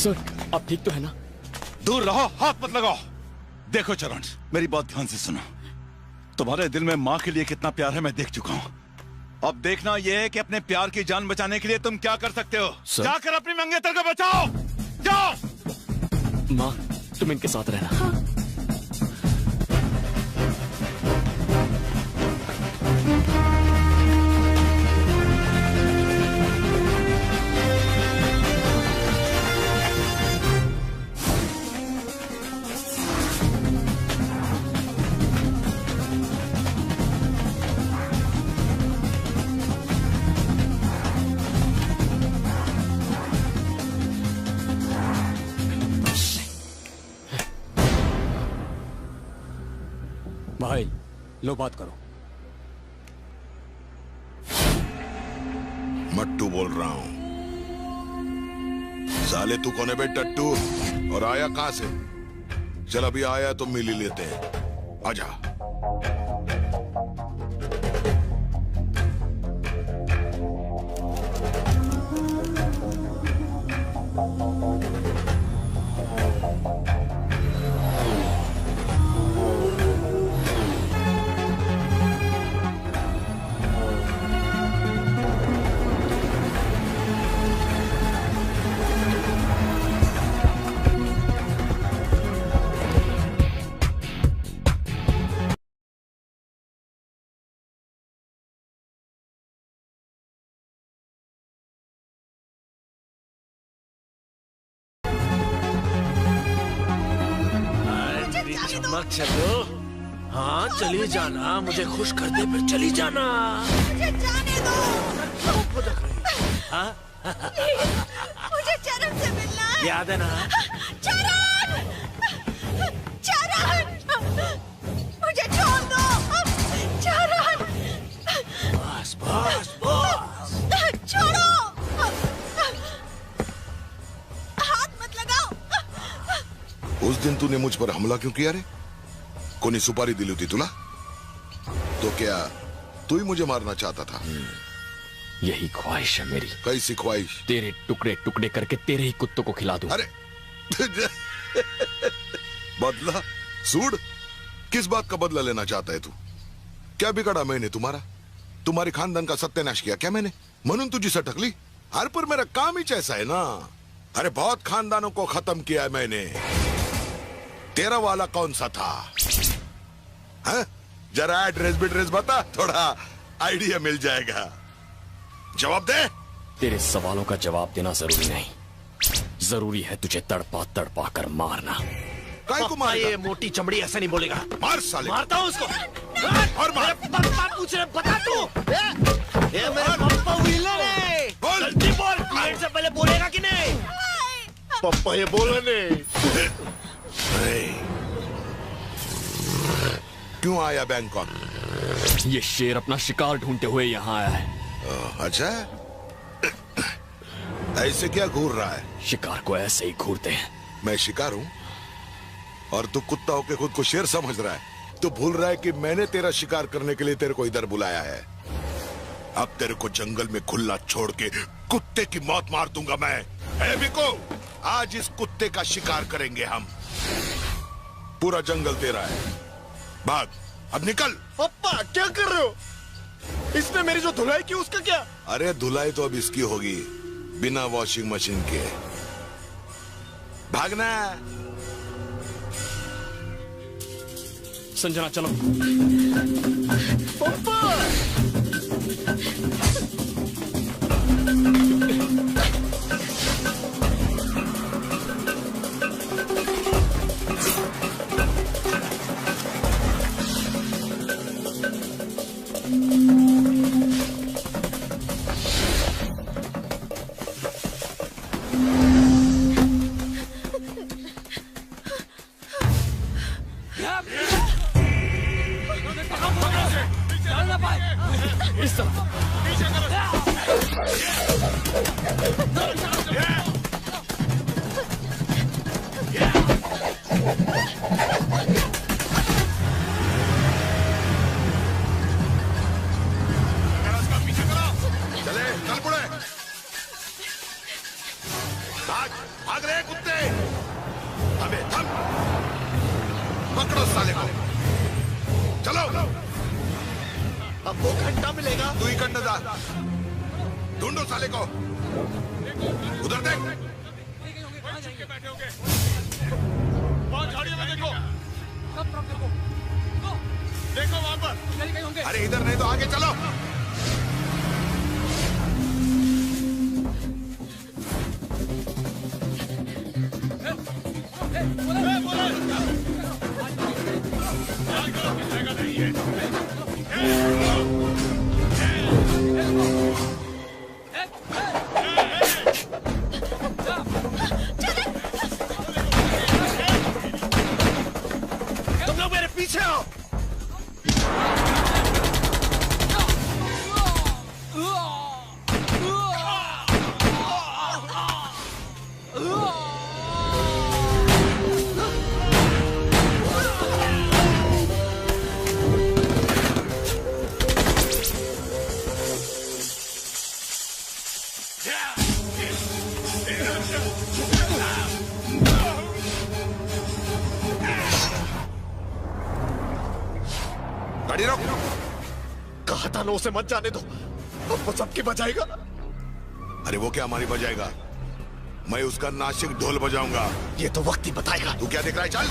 सर, आप ठीक तो है ना? दूर रहो, हाथ मत लगाओ। देखो चरण, मेरी बात ध्यान से सुनो। तुम्हारे दिल में माँ के लिए कितना प्यार है मैं देख चुका हूँ। अब देखना यह है कि अपने प्यार की जान बचाने के लिए तुम क्या कर सकते हो। जाकर अपनी मंगेतर को बचाओ, जाओ। माँ, तुम इनके साथ रहना। हाँ। भाई लो बात करो। मट्टू बोल रहा हूं। साले तू कौन है बे टट्टू? और आया कहां से? चल अभी आया तो मिल ही लेते हैं, आजा। चमक चलो। हाँ चली जाना, मुझे खुश कर दे फिर चली जाना। मुझे जाने दो। हाँ? मुझे चरण से मिलना है। याद है ना? चरण! चरण! मुझे छोड़ दो। चरण! बस बस बस। छोड़ो! हाथ मत लगाओ। उस दिन तूने मुझ पर हमला क्यों किया रे? कोनी सुपारी दिली थी तुला? तो क्या तू ही मुझे मारना चाहता था? यही ख्वाहिश है मेरी। कैसी ख्वाहिश? तेरे टुकड़े टुकड़े करके तेरे ही कुत्तों को खिला दूं। अरे बदला? सूड? किस बात का बदला लेना चाहता है तू? क्या बिगड़ा मैंने तुम्हारा? तुम्हारी खानदान का सत्यानाश किया क्या मैंने? म्हणून तुझी सटकली? अरे पर मेरा काम ही ऐसा है ना। अरे बहुत खानदानों को खत्म किया है मैंने। तेरा वाला कौन सा था? हाँ? जरा एड्रेस बिड्रेस बता, थोड़ा आइडिया मिल जाएगा। जवाब दे। तेरे सवालों का जवाब देना जरूरी नहीं, जरूरी है तुझे तड़पा तड़पा कर मारना। काय को मारेगा? ये मोटी चमड़ी ऐसा नहीं बोलेगा। मार साले। मारता हूँ उसको। और मार। पप्पा पूछ रहे, बता तू। ये मेरे पप्पा विलन है। बोल। जल्दी बोल। क्लाइंट से पहले बोलेगा कि नहीं? पप्पा ये बोला नहीं। क्यों आया बैंकॉक? ये शेर अपना शिकार ढूंढते हुए यहाँ आया है। अच्छा, ऐसे क्या घूर रहा है? शिकार को ऐसे ही घूरते हैं। मैं शिकार हूँ और तू कुत्ता होके खुद को शेर समझ रहा है। तू भूल रहा है कि मैंने तेरा शिकार करने के लिए तेरे को इधर बुलाया है। अब तेरे को जंगल में खुला छोड़ के कुत्ते की मौत मार दूंगा मैं। ए बिको, आज इस कुत्ते का शिकार करेंगे हम। पूरा जंगल तेरा है, भाग, अब निकल। पप्पा क्या कर रहे हो? इसने मेरी जो धुलाई की उसका क्या? अरे धुलाई तो अब इसकी होगी, बिना वॉशिंग मशीन के। भागना। संजना चलो। पप्पा इस तरफ। चले, चल पड़े। भाग, भाग भाग रहे कुत्ते? अबे थम, पकड़ो साले को, चलो। अब 2 घंटा मिलेगा। तू ही घंटा जा, ढूंढो साले को। उधर देख, झाड़ियों में देखो, देखो वहां पर। अरे इधर नहीं तो आगे चलो। तुम लोग मेरे पीछे आओ। गाड़ी रोक। कहा था ना उसे मत जाने दो, अब वो सबकी बजाएगा। अरे वो क्या हमारी बजाएगा? मैं उसका नासिक ढोल बजाऊंगा। ये तो वक्त ही बताएगा। तू क्या देख रहा है? चल।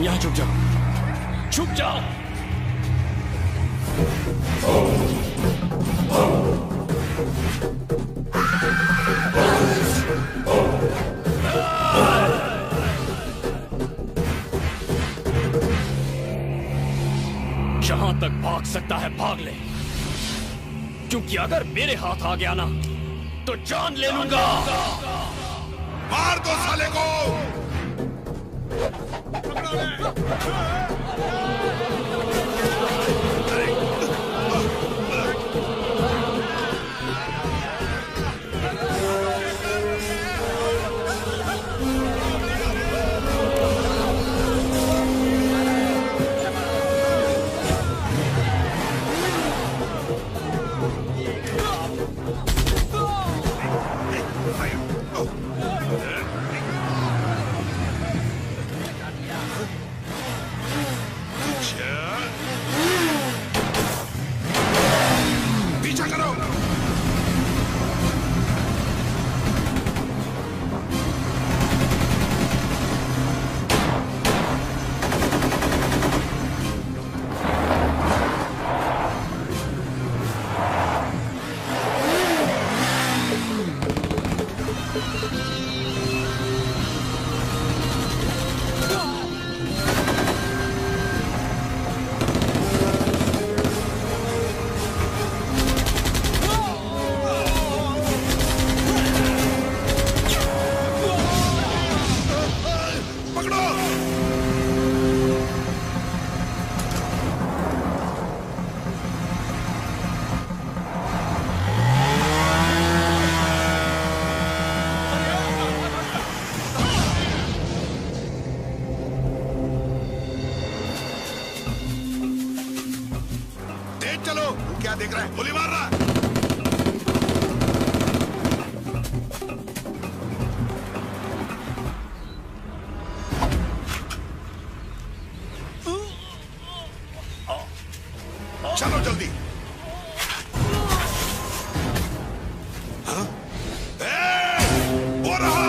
यहाँ छुप जाओ, छुप जाओ। जहां तक भाग सकता है भाग ले, क्योंकि अगर मेरे हाथ आ गया ना तो जान ले लूंगा। मार दो साले को। पीछा करो। चलो, क्या देख रहा है? गोली मार रहा है। चलो जल्दी। हाँ? वो रहा।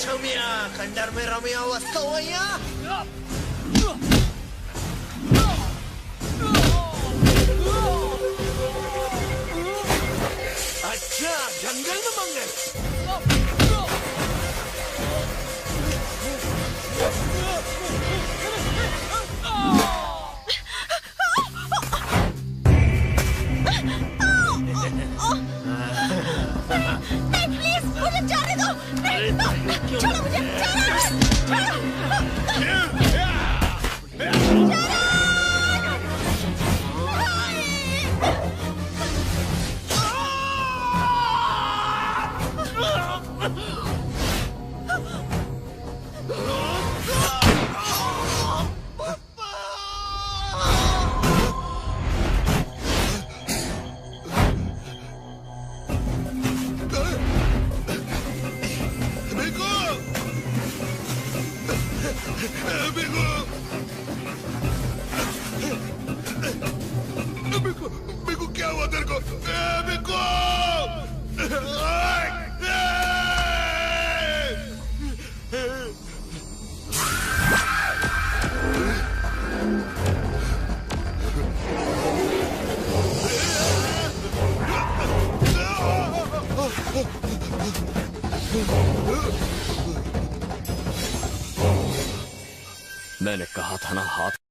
छमिया खंडर में रमिया वस्तवैया अच्छा जंगल में मंगल नहीं प्लीज मुझे जाने दो नहीं छोड़ो मुझे बिकू क्या हुआ तेरे को? बिकू! मैंने कहा था ना हाथ